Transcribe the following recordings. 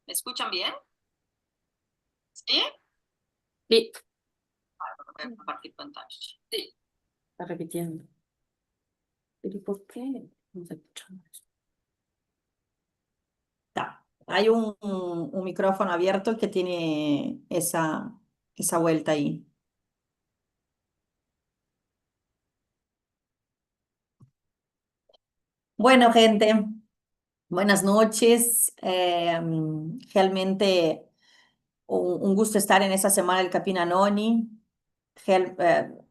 ¿Me escuchan bien? ¿Sí? Sí, Voy a compartir pantalla. Sí. está repitiendo. ¿Pero por qué? No se escucha más. Está. Hay un micrófono abierto que tiene esa vuelta ahí. Bueno, gente, buenas noches. Realmente un gusto estar en esta semana del Capina Noni.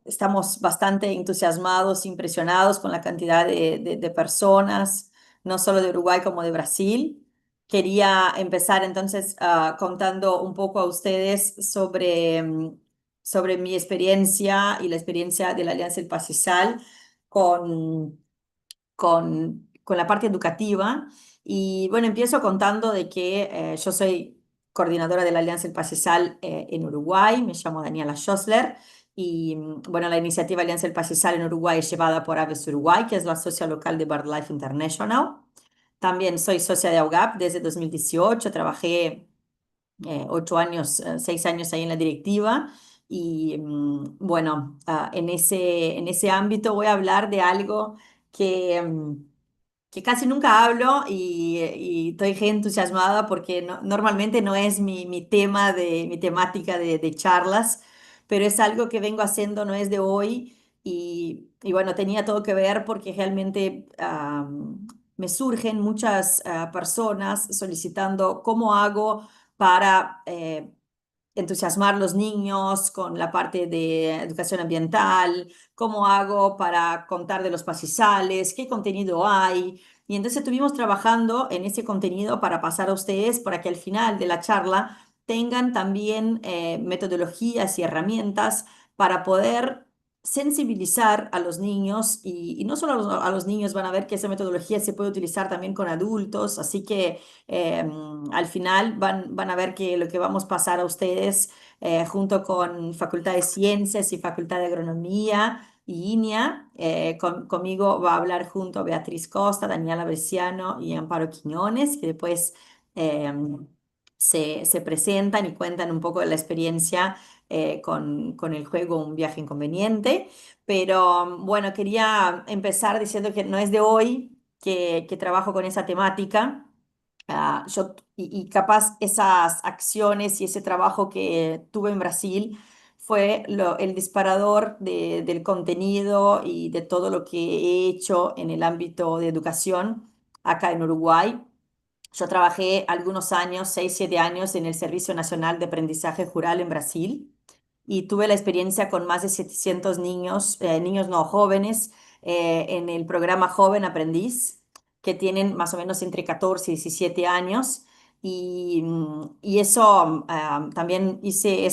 Estamos bastante entusiasmados, impresionados con la cantidad de personas, no solo de Uruguay como de Brasil. Quería empezar entonces contando un poco a ustedes sobre mi experiencia y la experiencia de la Alianza del Pacizal con, con la parte educativa. Y bueno, empiezo contando de que yo soy coordinadora de la Alianza del Pacizal en Uruguay, me llamo Daniela Schossler. Y bueno, la iniciativa Alianza del Pacizal en Uruguay es llevada por Aves Uruguay, que es la socia local de BirdLife International. También soy socia de AUGAP desde 2018, trabajé 8 años, 6 años ahí en la directiva. Y bueno, en ese ámbito voy a hablar de algo que casi nunca hablo y estoy re entusiasmada porque normalmente no es mi tema mi temática de charlas, pero es algo que vengo haciendo, no es de hoy. Y bueno, tenía todo que ver porque realmente me surgen muchas personas solicitando cómo hago para entusiasmar los niños con la parte de educación ambiental, cómo hago para contar de los pastizales, qué contenido hay. Y entonces estuvimos trabajando en ese contenido para pasar a ustedes, para que al final de la charla tengan también metodologías y herramientas para poder sensibilizar a los niños y no solo a los niños, van a ver que esa metodología se puede utilizar también con adultos, así que al final van a ver que lo que vamos a pasar a ustedes junto con Facultad de Ciencias y Facultad de Agronomía y INEA, conmigo va a hablar junto Beatriz Costa, Daniela Bresciano y Amparo Quiñones, que después eh, se presentan y cuentan un poco de la experiencia con el juego Un viaje inconveniente. Pero bueno, quería empezar diciendo que no es de hoy que trabajo con esa temática. Y capaz esas acciones y ese trabajo que tuve en Brasil fue el disparador del contenido y de todo lo que he hecho en el ámbito de educación acá en Uruguay. Yo trabajé algunos años, 6, 7 años, en el Servicio Nacional de Aprendizaje Rural en Brasil y tuve la experiencia con más de 700 niños, niños no jóvenes, en el programa Joven Aprendiz, que tienen más o menos entre 14 y 17 años. Y eso también hice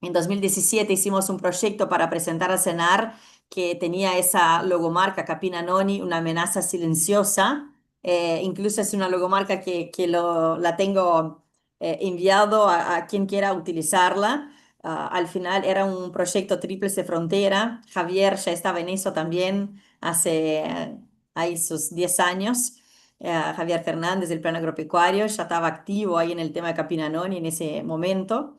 en 2017 hicimos un proyecto para presentar a CENAR que tenía esa logomarca Capina Noni, una amenaza silenciosa. Incluso es una logomarca que la tengo enviado a quien quiera utilizarla. Al final era un proyecto Tríplice Frontera. Javier ya estaba en eso también hace ahí sus 10 años. Javier Fernández del Plan Agropecuario ya estaba activo ahí en el tema de Capinanoni en ese momento.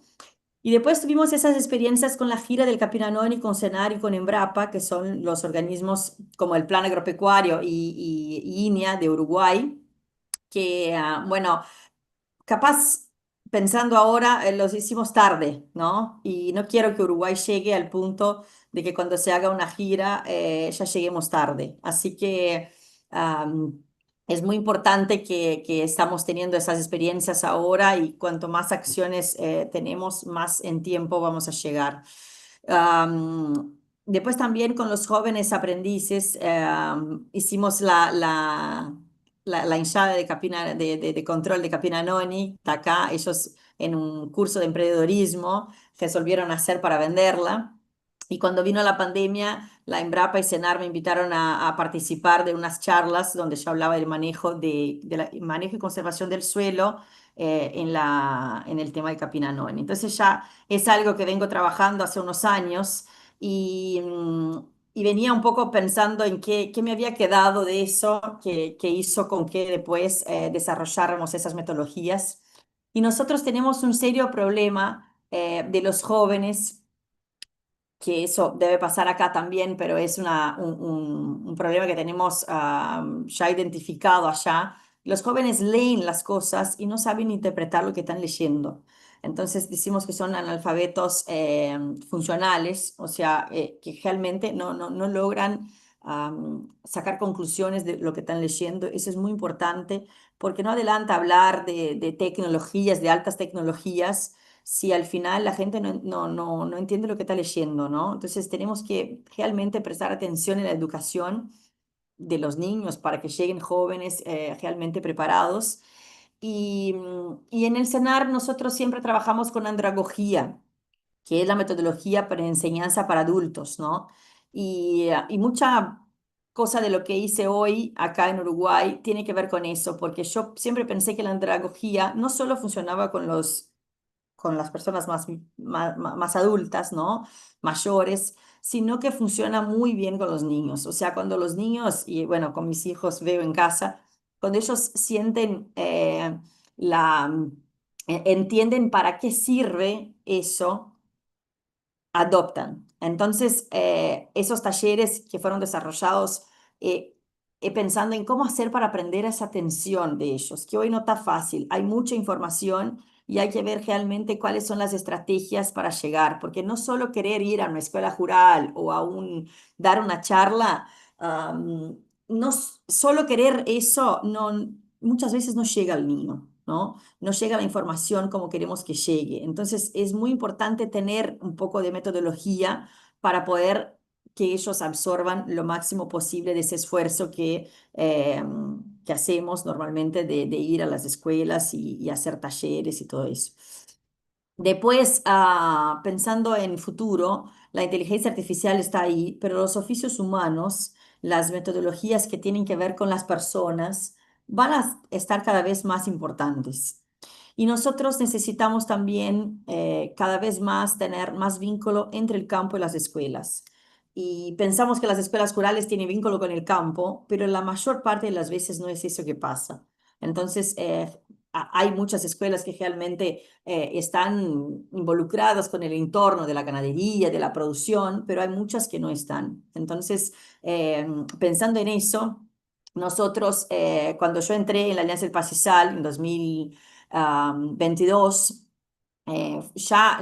Y después tuvimos esas experiencias con la gira del Capinanoni, con Senar y con Embrapa, que son los organismos como el Plan Agropecuario y INEA de Uruguay, que, bueno, capaz pensando ahora, los hicimos tarde, ¿no? Y no quiero que Uruguay llegue al punto de que cuando se haga una gira ya lleguemos tarde. Así que am, es muy importante que estamos teniendo esas experiencias ahora y cuanto más acciones tenemos, más en tiempo vamos a llegar. Después también con los jóvenes aprendices hicimos la hinchada de, Capina, de control de Capinanoni, está acá, ellos en un curso de emprendedorismo resolvieron hacer para venderla. Y cuando vino la pandemia, la Embrapa y Senar me invitaron a participar de unas charlas donde yo hablaba del manejo, manejo y conservación del suelo en el tema de Capinanoni. Entonces ya es algo que vengo trabajando hace unos años y y venía un poco pensando en qué me había quedado de eso, que hizo con que después desarrolláramos esas metodologías. Y nosotros tenemos un serio problema de los jóvenes, que eso debe pasar acá también, pero es un problema que tenemos ya identificado allá. Los jóvenes leen las cosas y no saben interpretar lo que están leyendo. Entonces decimos que son analfabetos funcionales, o sea, que realmente no logran sacar conclusiones de lo que están leyendo. Eso es muy importante porque no adelanta hablar de tecnologías, de altas tecnologías, si al final la gente no entiende lo que está leyendo, ¿no? Entonces tenemos que realmente prestar atención en la educación de los niños para que lleguen jóvenes realmente preparados. Y en el CENAR nosotros siempre trabajamos con andragogía, que es la metodología para enseñanza para adultos, ¿no? Y mucha cosa de lo que hice hoy acá en Uruguay tiene que ver con eso, porque yo siempre pensé que la andragogía no solo funcionaba con las personas más adultas, ¿no? Mayores, sino que funciona muy bien con los niños. O sea, cuando los niños, y bueno, con mis hijos veo en casa, cuando ellos sienten la, entienden para qué sirve eso, adoptan. Entonces, esos talleres que fueron desarrollados eh, pensando en cómo hacer para aprender esa atención de ellos, que hoy no está fácil, hay mucha información y hay que ver realmente cuáles son las estrategias para llegar, porque no solo querer ir a una escuela rural o dar una charla, no solo querer eso, muchas veces no llega al niño, ¿no? No llega la información como queremos que llegue. Entonces es muy importante tener un poco de metodología para poder que ellos absorban lo máximo posible de ese esfuerzo que hacemos normalmente de ir a las escuelas y hacer talleres y todo eso. Después, pensando en futuro, la inteligencia artificial está ahí, pero los oficios humanos, las metodologías que tienen que ver con las personas, van a estar cada vez más importantes. Y nosotros necesitamos también cada vez más tener más vínculo entre el campo y las escuelas. Y pensamos que las escuelas rurales tienen vínculo con el campo, pero la mayor parte de las veces no es eso que pasa. Entonces, hay muchas escuelas que realmente están involucradas con el entorno de la ganadería, de la producción, pero hay muchas que no están. Entonces, pensando en eso, nosotros, cuando yo entré en la Alianza del Pastizal en 2022, ya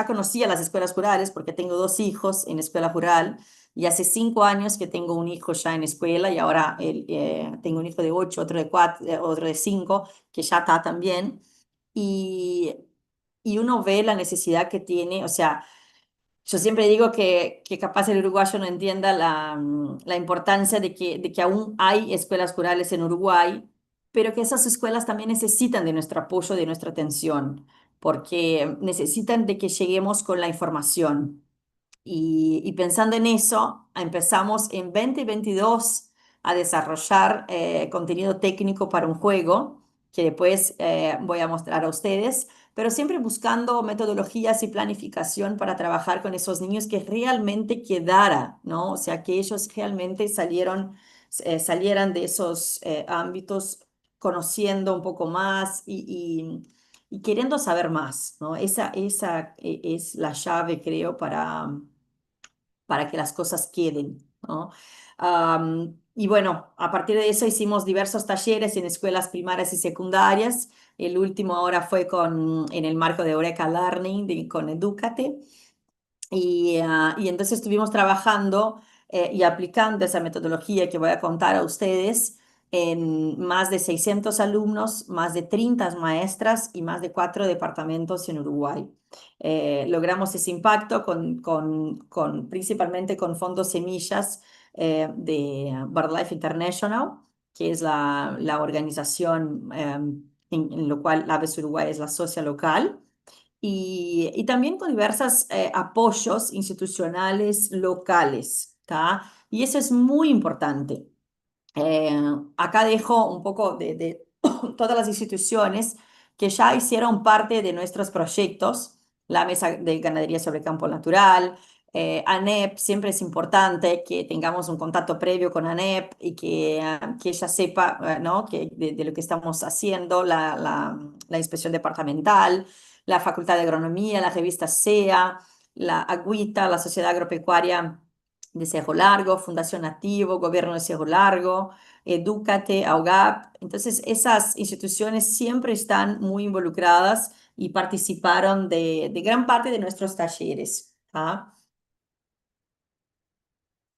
conocía las escuelas rurales porque tengo dos hijos en escuela rural y hace 5 años que tengo un hijo ya en escuela y ahora tengo un hijo de 8, otro de 4, otro de 5 que ya está también. Y, y uno ve la necesidad que tiene, o sea, yo siempre digo que capaz el uruguayo no entienda la importancia de que aún hay escuelas rurales en Uruguay, pero que esas escuelas también necesitan de nuestro apoyo, de nuestra atención, porque necesitan de que lleguemos con la información. Y pensando en eso, empezamos en 2022 a desarrollar contenido técnico para un juego que después voy a mostrar a ustedes, pero siempre buscando metodologías y planificación para trabajar con esos niños que realmente quedara, ¿no? O sea, que ellos realmente salieran de esos ámbitos conociendo un poco más y queriendo saber más, ¿no? Esa es la llave, creo, para que las cosas queden, ¿no? Y bueno, a partir de eso hicimos diversos talleres en escuelas primarias y secundarias. El último ahora fue en el marco de Eureka Learning, con Edúcate. Y entonces estuvimos trabajando y aplicando esa metodología que voy a contar a ustedes en más de 600 alumnos, más de 30 maestras y más de 4 departamentos en Uruguay. Logramos ese impacto principalmente con fondos semillas de BirdLife International, que es la organización en lo cual Aves Uruguay es la socia local y también con diversos apoyos institucionales locales, ¿tá? Y eso es muy importante. Eh, Acá dejo un poco de todas las instituciones que ya hicieron parte de nuestros proyectos, la Mesa de Ganadería sobre Campo Natural, ANEP, siempre es importante que tengamos un contacto previo con ANEP y que ella sepa, ¿no? De lo que estamos haciendo, la inspección departamental, la Facultad de Agronomía, la revista SEA, la Agüita, la Sociedad Agropecuaria de Cerro Largo, Fundación Nativo, Gobierno de Cerro Largo, Edúcate, AUGAP. Entonces, esas instituciones siempre están muy involucradas y participaron de gran parte de nuestros talleres. ¿Ah?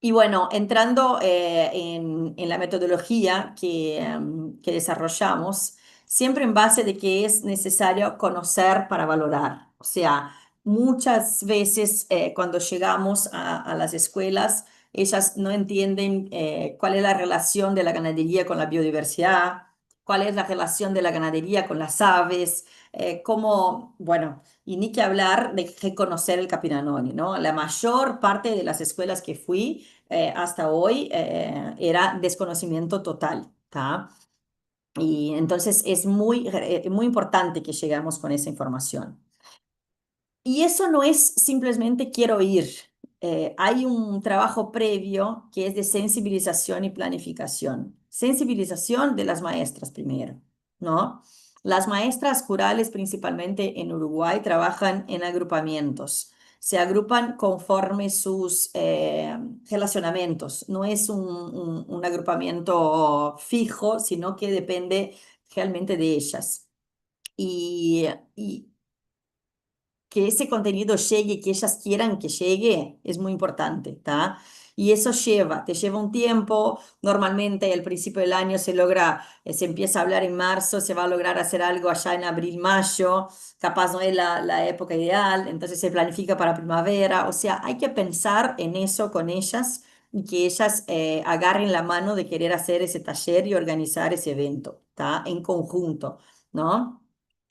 Y bueno, entrando en la metodología que desarrollamos, siempre en base de que es necesario conocer para valorar. O sea, muchas veces cuando llegamos a las escuelas, ellas no entienden cuál es la relación de la ganadería con la biodiversidad, cuál es la relación de la ganadería con las aves, bueno, y ni que hablar de reconocer el Capinanoni, ¿no? La mayor parte de las escuelas que fui hasta hoy era desconocimiento total, ¿tá? Y entonces es muy importante que llegamos con esa información. Y eso no es simplemente quiero ir. Hay un trabajo previo que es de sensibilización y planificación. Sensibilización de las maestras primero, ¿no? Las maestras curales, principalmente en Uruguay, trabajan en agrupamientos. Se agrupan conforme sus relacionamientos. No es un agrupamiento fijo, sino que depende realmente de ellas. Y que ese contenido llegue, que ellas quieran que llegue, es muy importante, ¿está? Y eso te lleva un tiempo. Normalmente al principio del año se empieza a hablar en marzo, se va a lograr hacer algo allá en abril, mayo, capaz no es la época ideal, entonces se planifica para primavera. O sea, hay que pensar en eso con ellas y que ellas agarren la mano de querer hacer ese taller y organizar ese evento, ¿está? En conjunto, ¿no?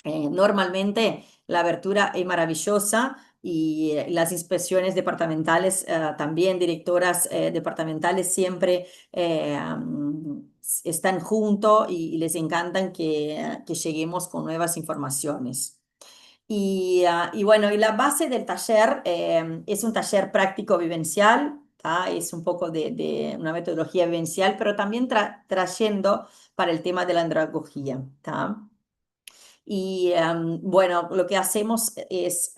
Normalmente la abertura es maravillosa y las inspecciones departamentales también, directoras departamentales siempre están juntos y les encantan que lleguemos con nuevas informaciones. Y bueno, y la base del taller es un taller práctico vivencial, ¿tá? Es un poco de una metodología vivencial, pero también trayendo para el tema de la andragogía, ¿tá? Y bueno, lo que hacemos es,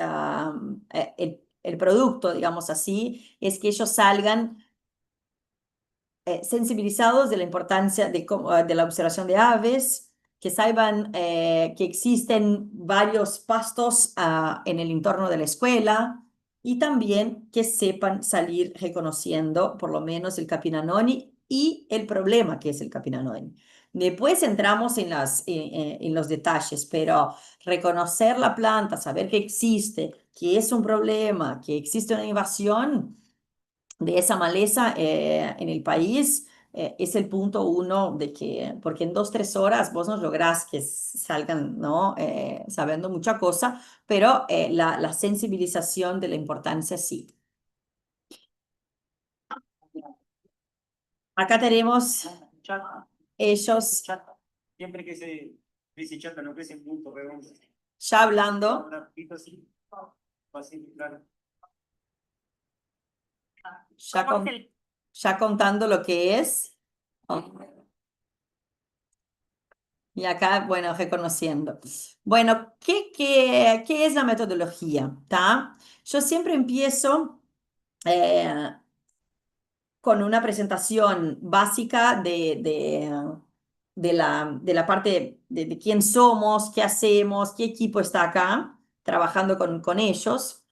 el producto, digamos así, es que ellos salgan sensibilizados de la importancia de la observación de aves, que sepan que existen varios pastos en el entorno de la escuela y también que sepan salir reconociendo por lo menos el Capinanoni y el problema que es el Capinanoni. Después entramos en los detalles, pero reconocer la planta, saber que existe, que es un problema, que existe una invasión de esa maleza en el país, es el punto uno porque en 2, 3 horas vos no lográs que salgan, ¿no? Sabiendo mucha cosa, pero la sensibilización de la importancia sí. Acá tenemos ellos Siempre que se dice chata, no crece en punto redondo. ya hablando, Una pita así, fácil, claro. ya contando lo que es. Y acá, bueno, reconociendo. Bueno, ¿qué es la metodología? ¿Tá? Yo siempre empiezo eh, con una presentación básica de la parte de quién somos, qué hacemos, qué equipo está acá trabajando con ellos.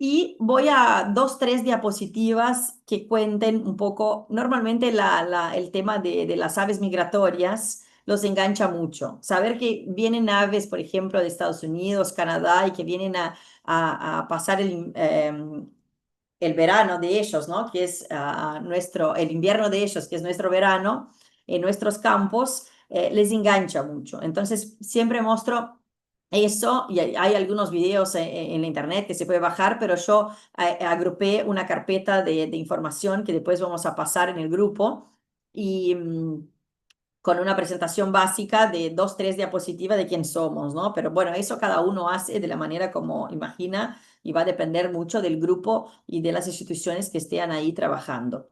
Y voy a 2, 3 diapositivas que cuenten un poco. Normalmente el tema de las aves migratorias los engancha mucho. Saber que vienen aves, por ejemplo, de Estados Unidos, Canadá, y que vienen a pasar el verano de ellos, ¿no? Que es el invierno de ellos, que es nuestro verano, en nuestros campos, les engancha mucho. Entonces, siempre muestro eso, y hay algunos videos en la internet que se puede bajar, pero yo agrupé una carpeta de información que después vamos a pasar en el grupo. Y con una presentación básica de 2, 3 diapositivas de quién somos, ¿no? Pero bueno, eso cada uno hace de la manera como imagina y va a depender mucho del grupo y de las instituciones que estén ahí trabajando.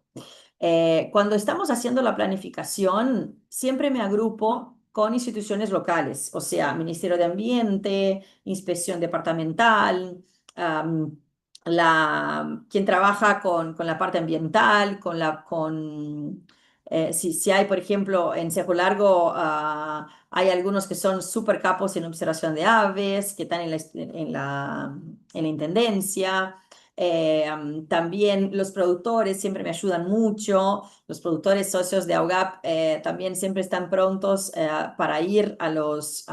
Cuando estamos haciendo la planificación, siempre me agrupo con instituciones locales, o sea, Ministerio de Ambiente, Inspección Departamental, am, quien trabaja con la parte ambiental, si hay, por ejemplo, en Cerro Largo, hay algunos que son súper capos en observación de aves, que están en la intendencia. También los productores siempre me ayudan mucho, los productores socios de AUGAP también siempre están prontos para ir a los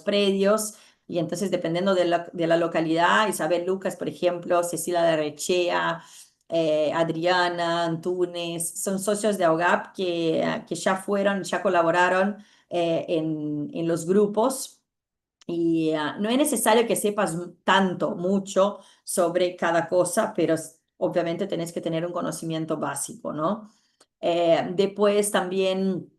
predios y entonces dependiendo de la localidad, Isabel Lucas, por ejemplo, Cecilia de Rechea, Adriana, Antunes, son socios de AUGAP que ya colaboraron en los grupos. Y no es necesario que sepas mucho sobre cada cosa, pero obviamente tenés que tener un conocimiento básico, ¿no? Después también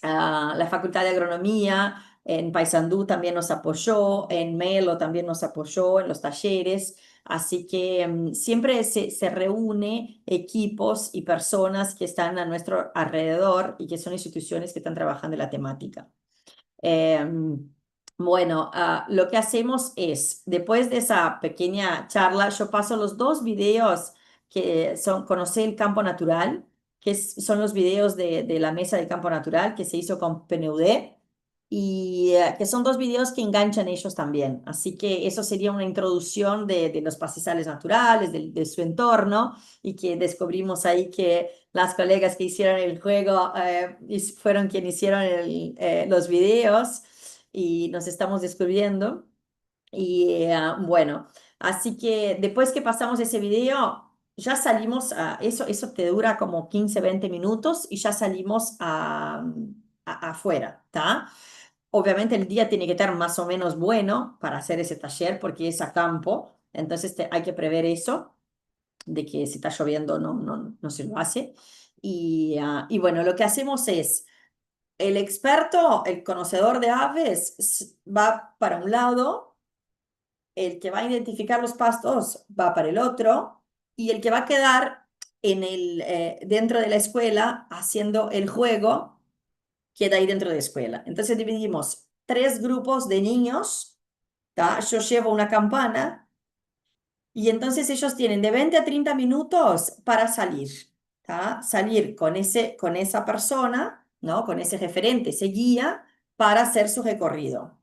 la Facultad de Agronomía en Paysandú también nos apoyó, en Melo también nos apoyó en los talleres, así que siempre se reúne equipos y personas que están a nuestro alrededor y que son instituciones que están trabajando en la temática. Bueno, lo que hacemos es, después de esa pequeña charla, yo paso los 2 videos que son Conocer el campo natural, son los videos de la mesa del campo natural que se hizo con PNUD y que son 2 videos que enganchan ellos también. Así que eso sería una introducción de los pastizales naturales, de su entorno y que descubrimos ahí que las colegas que hicieron el juego fueron quienes hicieron los videos y nos estamos descubriendo. Y bueno, así que después que pasamos ese video, ya salimos eso te dura como 15, 20 minutos y ya salimos afuera, ¿está? Obviamente el día tiene que estar más o menos bueno para hacer ese taller porque es a campo, entonces hay que prever eso, de que si está lloviendo no se lo hace. Y bueno, lo que hacemos es el experto, el conocedor de aves, va para un lado, el que va a identificar los pastos va para el otro, y el que va a quedar dentro de la escuela haciendo el juego queda ahí dentro de la escuela. Entonces dividimos 3 grupos de niños, ¿tá? Yo llevo una campana y entonces ellos tienen de 20 a 30 minutos para salir, ¿tá? Salir con esa persona, ¿no? Con ese referente, ese guía, para hacer su recorrido.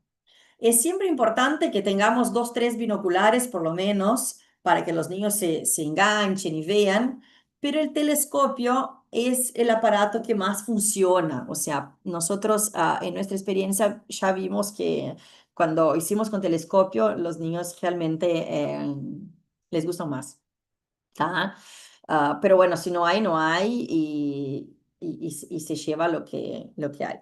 Es siempre importante que tengamos 2, 3 binoculares por lo menos para que los niños se enganchen y vean, pero el telescopio es el aparato que más funciona. O sea, nosotros en nuestra experiencia ya vimos que cuando hicimos con telescopio, los niños realmente les gusta más. ¿Tá? Pero bueno, si no hay, no hay y se lleva lo que hay.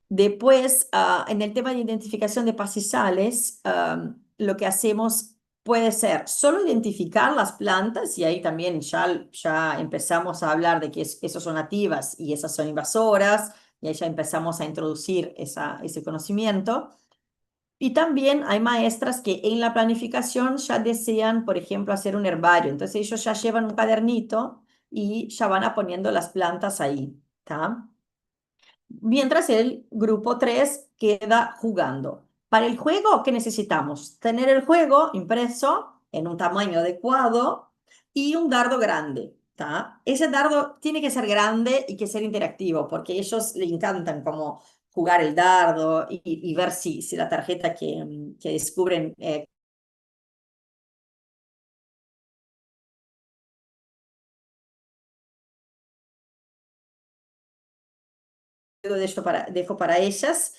Después, en el tema de identificación de pastizales, lo que hacemos puede ser solo identificar las plantas y ahí también ya empezamos a hablar de que esas son nativas y esas son invasoras y ahí ya empezamos a introducir ese conocimiento. Y también hay maestras que en la planificación ya desean, por ejemplo, hacer un herbario. Entonces ellos ya llevan un cuadernito y ya van poniendo las plantas ahí, ¿tá? Mientras el grupo 3 queda jugando. Para el juego, ¿qué necesitamos? Tener el juego impreso en un tamaño adecuado y un dardo grande. ¿Tá? Ese dardo tiene que ser grande y que ser interactivo, porque a ellos les encantan como jugar el dardo y ver si la tarjeta que descubren dejo para ellas.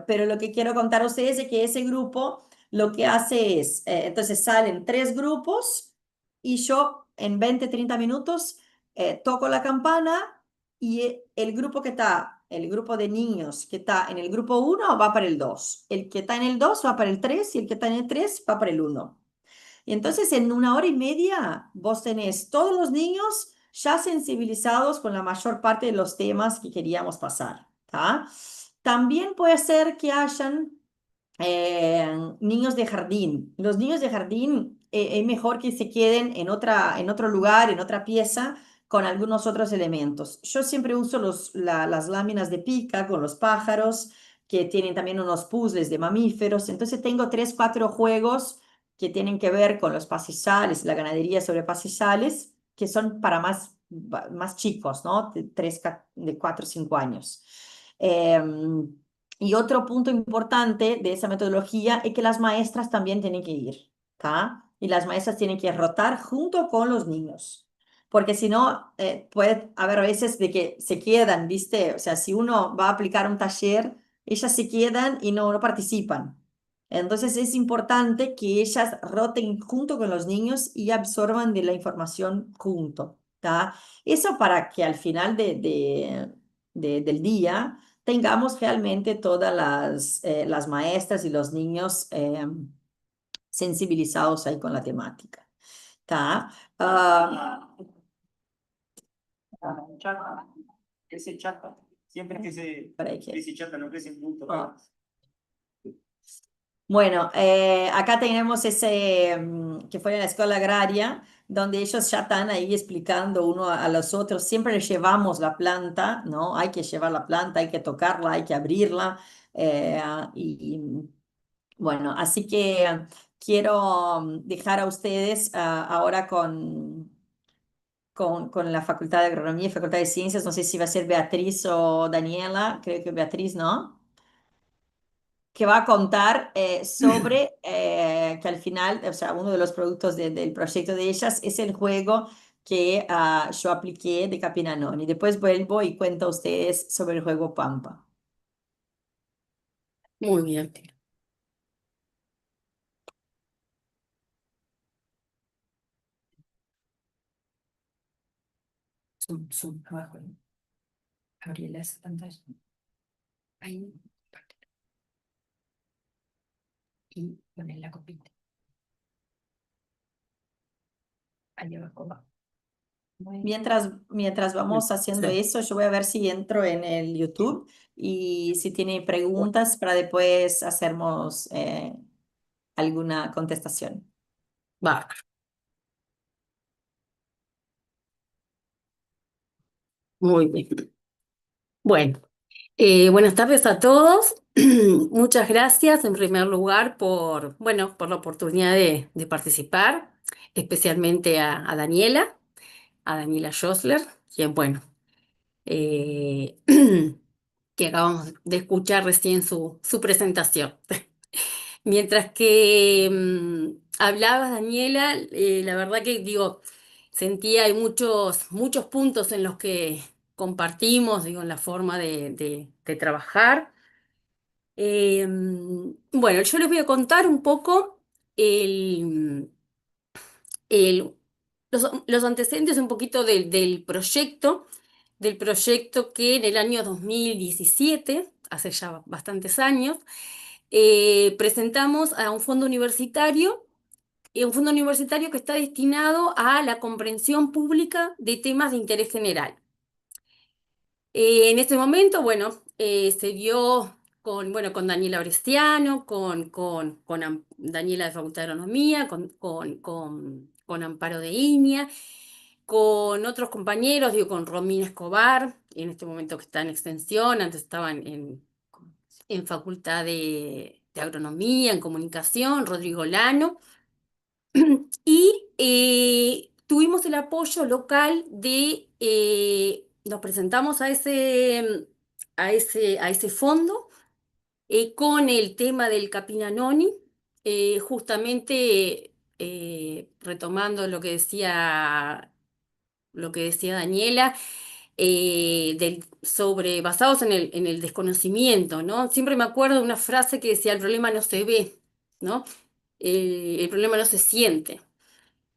Pero lo que quiero contar a ustedes es que ese grupo lo que hace es, entonces salen 3 grupos y yo en 20, 30 minutos toco la campana y el grupo de niños que está en el grupo 1 va para el 2, el que está en el 2 va para el 3 y el que está en el 3 va para el 1. Y entonces en 1 hora y media vos tenés todos los niños ya sensibilizados con la mayor parte de los temas que queríamos pasar, ¿tá? También puede ser que hayan niños de jardín. Los niños de jardín es mejor que se queden en otro lugar, en otra pieza, con algunos otros elementos. Yo siempre uso las láminas de pica con los pájaros, que tienen también unos puzzles de mamíferos. Entonces tengo 3, 4 juegos que tienen que ver con los pastizales, la ganadería sobre pastizales, que son para más chicos, ¿no? De 4, 5 años. Y otro punto importante de esa metodología es que las maestras también tienen que ir, ¿tá? Y las maestras tienen que rotar junto con los niños, porque si no, puede haber veces de que se quedan, ¿viste? O sea, si uno va a aplicar un taller, ellas se quedan y no participan. Entonces es importante que ellas roten junto con los niños y absorban de la información junto, ¿tá? Eso para que al final del día tengamos realmente todas las maestras y los niños sensibilizados ahí con la temática. ¿Tá? Chata, ese chata. Siempre que se Para que- dice chata, no crece punto. Ah. Bueno, acá tenemos ese que fue en la escuela agraria, donde ellos ya están ahí explicando uno a los otros. Siempre les llevamos la planta, ¿no? Hay que llevar la planta, hay que tocarla, hay que abrirla. Y bueno, así que quiero dejar a ustedes ahora con la Facultad de Agronomía y Facultad de Ciencias. No sé si va a ser Beatriz o Daniela, creo que Beatriz, ¿no? Que va a contar sobre que al final, o sea, uno de los productos del proyecto de ellas es el juego que yo apliqué de Capinanón. Y después vuelvo y cuento a ustedes sobre el juego Pampa. Muy bien. Zoom, zoom, abajo. Abrí las pantallas. Ahí. Y poner la copita. Ahí abajo va. Mientras vamos haciendo Sí. eso, yo voy a ver si entro en el YouTube y si tiene preguntas para después hacernos alguna contestación. Va. Muy bien. Bueno, buenas tardes a todos. Muchas gracias en primer lugar por, bueno, por la oportunidad de participar, especialmente a Daniela Schosler, quien, bueno, eh, que acabamos de escuchar recién su presentación. Mientras que hablabas, Daniela, la verdad que digo, sentía hay muchos puntos en los que compartimos, digo, en la forma de trabajar. Bueno, yo les voy a contar un poco el, el- los antecedentes un poquito del proyecto que en el año 2017, hace ya bastantes años, presentamos a un fondo universitario que está destinado a la comprensión pública de temas de interés general. En este momento, bueno, se dio con Daniela Orestiano, Daniela de Facultad de Agronomía, con Amparo de Iña, con otros compañeros, digo, con Romina Escobar, en este momento que está en extensión, antes estaba en Facultad de Agronomía, en Comunicación, Rodrigo Lano, y tuvimos el apoyo local nos presentamos a ese fondo con el tema del Capinanoni, justamente retomando lo que decía Daniela, basados en el desconocimiento, ¿no? Siempre me acuerdo de una frase que decía, el problema no se ve, ¿no? El problema no se siente.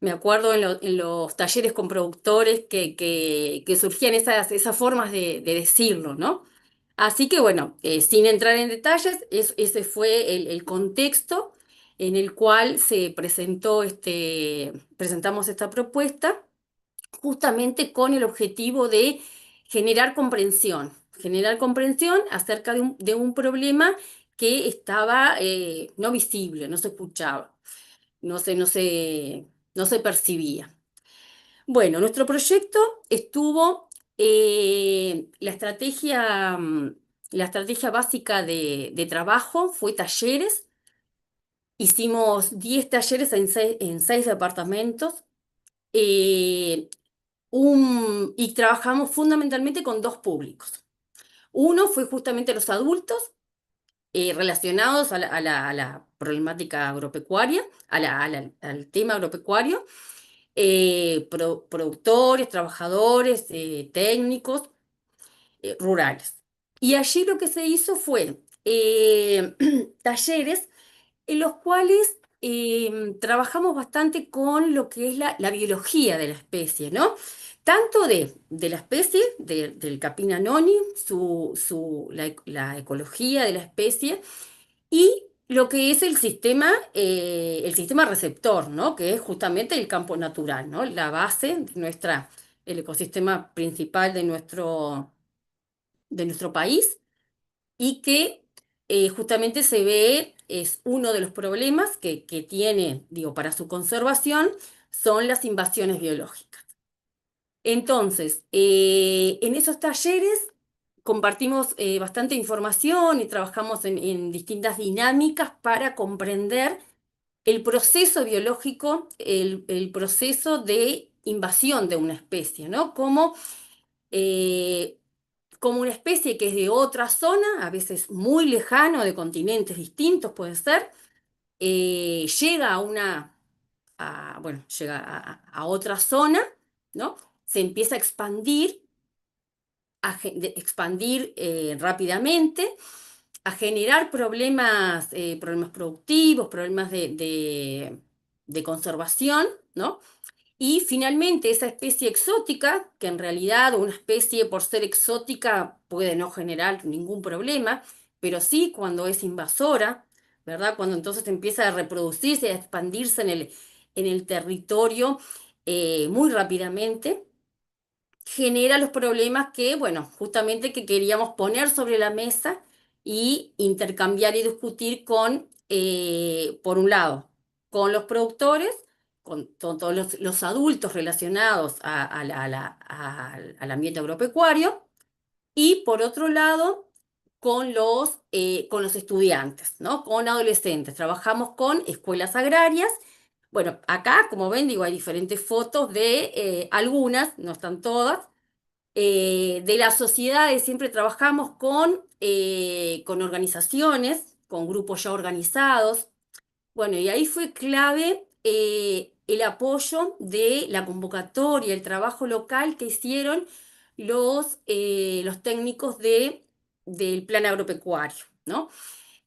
Me acuerdo en los talleres con productores que surgían esas formas de decirlo, ¿no? Así que bueno, sin entrar en detalles, ese fue el contexto en el cual presentamos esta propuesta justamente con el objetivo de generar comprensión acerca de un problema que estaba no visible, no se escuchaba, no se percibía. Bueno, nuestro proyecto estuvo, la estrategia básica de trabajo fue talleres. Hicimos 10 talleres en 6 departamentos. eh, y trabajamos fundamentalmente con dos públicos. Uno fue justamente los adultos relacionados a la problemática agropecuaria, al tema agropecuario, productores, trabajadores, técnicos, rurales. Y allí lo que se hizo fue talleres en los cuales trabajamos bastante con lo que es la biología de la especie, ¿no? Tanto de la especie, del Capim anoni, la ecología de la especie, y lo que es el sistema receptor, ¿no? Que es justamente el campo natural, ¿no? La base de el ecosistema principal de nuestro país y que justamente se ve, es uno de los problemas que tiene, digo, para su conservación, son las invasiones biológicas. Entonces, en esos talleres compartimos bastante información y trabajamos en distintas dinámicas para comprender el proceso biológico, el proceso de invasión de una especie, ¿no? Eh, como una especie que es de otra zona, a veces muy lejano, de continentes distintos puede ser, llega bueno, llega a otra zona, ¿no? Se empieza a expandir, expandir rápidamente, a generar problemas productivos, problemas de conservación, ¿no? Y finalmente esa especie exótica, que en realidad una especie por ser exótica puede no generar ningún problema, pero sí cuando es invasora, ¿verdad? Cuando entonces empieza a reproducirse, a expandirse en el territorio muy rápidamente, genera los problemas que, bueno, justamente que queríamos poner sobre la mesa y intercambiar y discutir por un lado, con los productores, con todos los adultos relacionados al ambiente agropecuario, y por otro lado, con los estudiantes, ¿no? Con adolescentes. Trabajamos con escuelas agrarias. Bueno, acá, como ven, digo, hay diferentes fotos de algunas, no están todas, de las sociedades. Siempre trabajamos con organizaciones, con grupos ya organizados. Bueno, y ahí fue clave el apoyo de la convocatoria, el trabajo local que hicieron los técnicos del plan agropecuario, ¿no?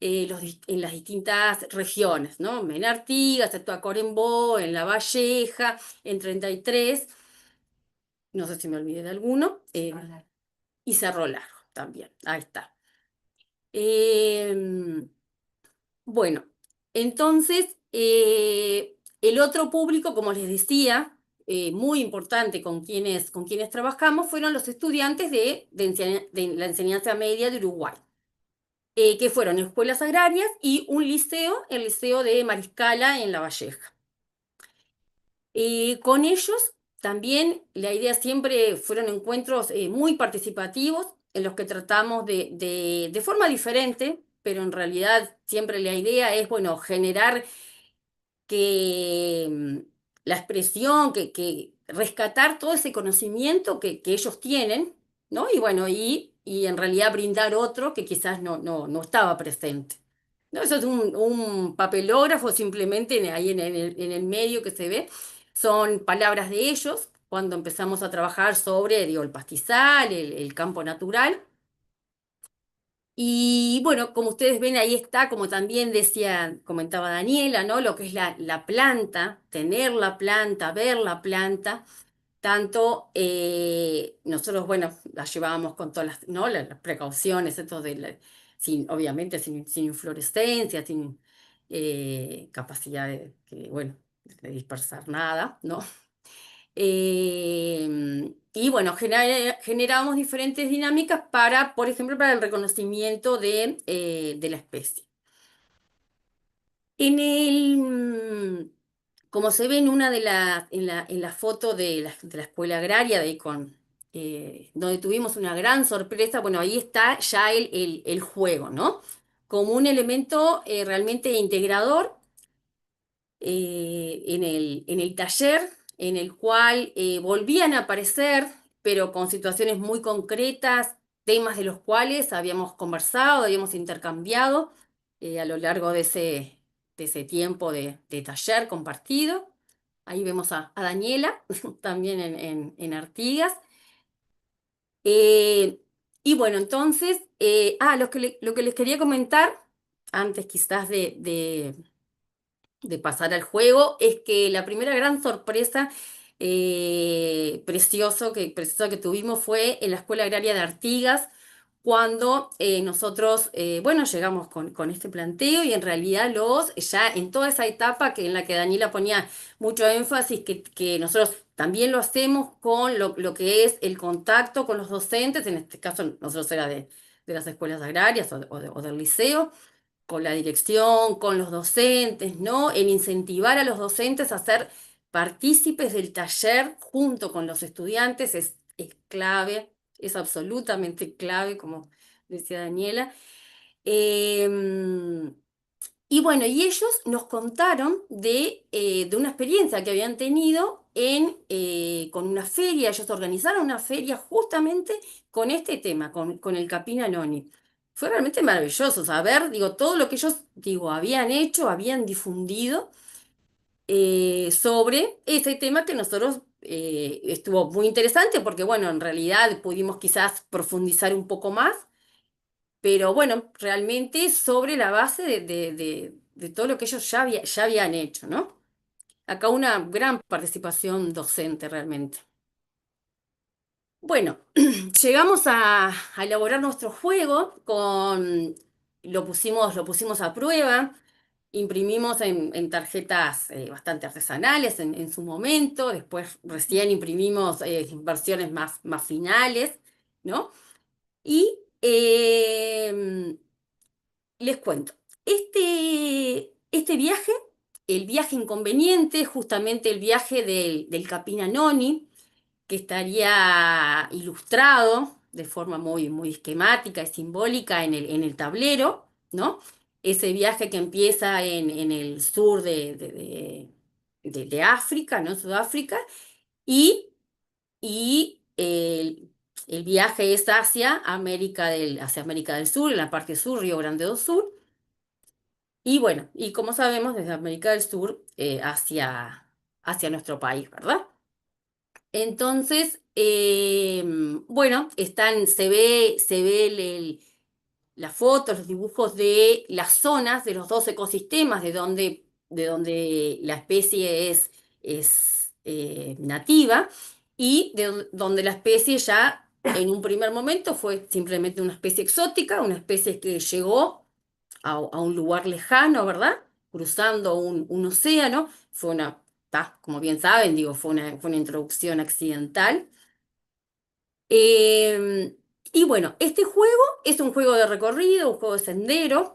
En las distintas regiones, ¿no? En Artigas, en Tacuarembó, en La Valleja, en 33, no sé si me olvidé de alguno, y Cerro Largo también, ahí está. Em, bueno, entonces, el otro público, como les decía, muy importante con quienes trabajamos, fueron los estudiantes de la enseñanza media de Uruguay, que fueron escuelas agrarias y un liceo, el Liceo de Mariscala en La Valleja. Con ellos también la idea siempre fueron encuentros muy participativos en los que tratamos de forma diferente, pero en realidad siempre la idea es, bueno, generar que la expresión, que rescatar todo ese conocimiento que ellos tienen, ¿no? Y bueno, y en realidad brindar otro que quizás no estaba presente. No, eso es un papelógrafo simplemente ahí en el medio que se ve. Son palabras de ellos cuando empezamos a trabajar sobre, digo, el pastizal, el campo natural. Y bueno, como ustedes ven, ahí está, como también comentaba Daniela, ¿no? Lo que es la planta, tener la planta, ver la planta. Tanto nosotros, bueno, la llevábamos con todas las, ¿no? Las precauciones, esto obviamente sin inflorescencia, sin capacidad bueno, de dispersar nada, ¿no? Y bueno, generamos diferentes dinámicas para, por ejemplo, para el reconocimiento de la especie. En como se ve en una en la foto de la escuela agraria, de ahí donde tuvimos una gran sorpresa, bueno, ahí está ya el juego, ¿no? Como un elemento realmente integrador en el taller, en el cual volvían a aparecer, pero con situaciones muy concretas, temas de los cuales habíamos conversado, habíamos intercambiado a lo largo de ese tiempo de taller compartido. Ahí vemos a Daniela, también en Artigas. Eh, y bueno, entonces, lo que les quería comentar, antes quizás de pasar al juego, es que la primera gran sorpresa preciosa que tuvimos fue en la Escuela Agraria de Artigas, cuando nosotros, bueno, llegamos con este planteo y en realidad ya en toda esa etapa en la que Daniela ponía mucho énfasis, que nosotros también lo hacemos con lo que es el contacto con los docentes, en este caso nosotros era de las escuelas agrarias o del liceo, con la dirección, con los docentes, ¿no? En incentivar a los docentes a ser partícipes del taller junto con los estudiantes es clave, es absolutamente clave, como decía Daniela. Em, y bueno, y ellos nos contaron de una experiencia que habían tenido con una feria. Ellos organizaron una feria justamente con este tema, con el Capina Noni. Fue realmente maravilloso saber, digo, todo lo que ellos, digo, habían hecho, habían difundido sobre ese tema que nosotros estuvo muy interesante porque, bueno, en realidad pudimos quizás profundizar un poco más, pero bueno, realmente sobre la base de todo lo que ellos ya habían hecho, ¿no? Acá una gran participación docente realmente. Bueno, llegamos a elaborar nuestro juego lo pusimos a prueba, imprimimos en tarjetas bastante artesanales en su momento, después recién imprimimos versiones más finales, ¿no? Y les cuento, este viaje, el viaje inconveniente, justamente el viaje del Capina Noni, que estaría ilustrado de forma muy esquemática y simbólica en el tablero, ¿no? Ese viaje que empieza en el sur de África, ¿no? Sudáfrica, y el viaje es hacia América del Sur, en la parte sur, Río Grande do Sul, y bueno, y como sabemos, desde América del Sur hacia nuestro país, ¿verdad? Entonces, bueno, se ve las fotos, los dibujos de las zonas de los dos ecosistemas de donde la especie es nativa y donde la especie ya en un primer momento fue simplemente una especie exótica, una especie que llegó a un lugar lejano, ¿verdad? Cruzando un océano. Como bien saben, digo, fue una introducción accidental. Eh, y bueno, este juego es un juego de recorrido, un juego de sendero.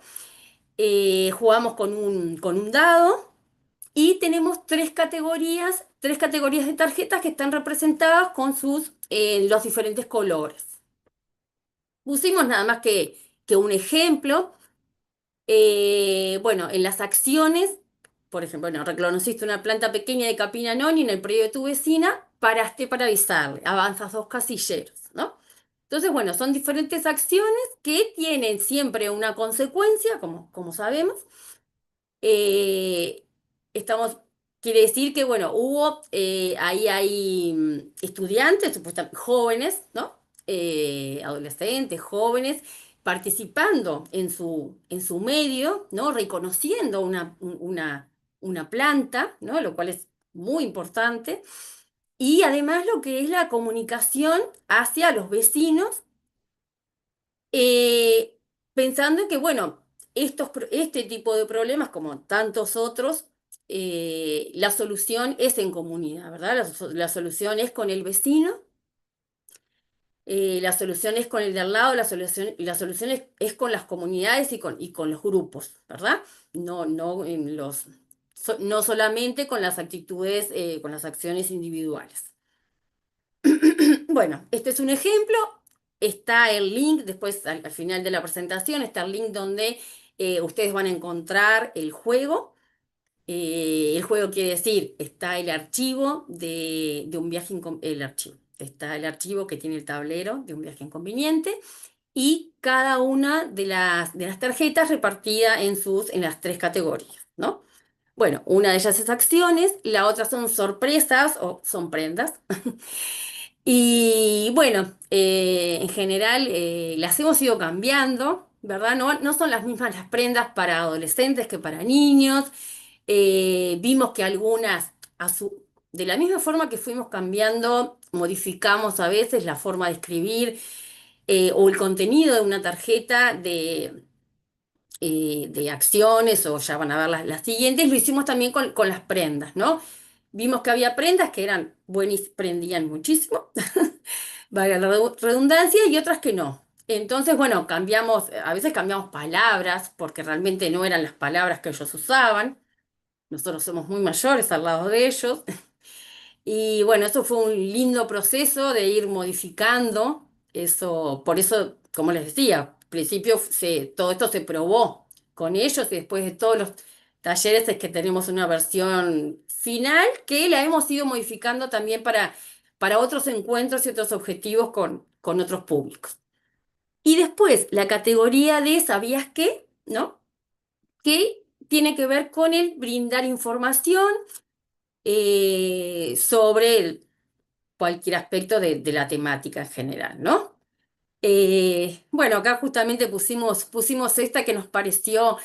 Jugamos con un dado y tenemos tres categorías de tarjetas que están representadas con los diferentes colores. Pusimos nada más que un ejemplo. Bueno, en las acciones, por ejemplo, bueno, reconociste una planta pequeña de Capina Noni en el predio de tu vecina, paraste para avisarle, avanzas 2 casilleros, ¿no? Entonces, bueno, son diferentes acciones que tienen siempre una consecuencia, como sabemos. Eh, estamos, quiere decir que, bueno, ahí hay estudiantes, supuestamente jóvenes, ¿no? Adolescentes, jóvenes, participando en su medio, ¿no? Reconociendo una planta, ¿no? Lo cual es muy importante. Y además lo que es la comunicación hacia los vecinos, eh, pensando que, bueno, este tipo de problemas, como tantos otros, la solución es en comunidad, ¿verdad? La solución es con el vecino, la solución es con el de al lado, la solución es con las comunidades y con los grupos, ¿verdad? No, no solamente con las actitudes, con las acciones individuales. Bueno, este es un ejemplo. Está el link, después al final de la presentación, está el link donde ustedes van a encontrar el juego. El juego quiere decir, está el archivo de un viaje, el archivo. Está el archivo que tiene el tablero de un viaje inconveniente y cada una de las tarjetas repartida en las tres categorías, ¿no? Bueno, una de ellas es acciones, la otra son sorpresas o son prendas. Y bueno, en general las hemos ido cambiando, ¿verdad? No son las mismas las prendas para adolescentes que para niños. Vimos que algunas, de la misma forma que fuimos cambiando, modificamos a veces la forma de escribir o el contenido de una tarjeta de acciones, o ya van a ver las siguientes, lo hicimos también con las prendas, ¿no? Vimos que había prendas que eran buenas, prendían muchísimo, valga la redundancia, y otras que no. Entonces, bueno, a veces cambiamos palabras, porque realmente no eran las palabras que ellos usaban. Nosotros somos muy mayores al lado de ellos. Y bueno, eso fue un lindo proceso de ir modificando eso. Por eso, como les decía, al principio todo esto se probó con ellos y después de todos los talleres es que tenemos una versión final que la hemos ido modificando también para otros encuentros y otros objetivos con otros públicos. Y después, la categoría de ¿sabías qué? ¿No? Que tiene que ver con el brindar información sobre cualquier aspecto de la temática en general, ¿no? Bueno, acá justamente pusimos esta que nos pareció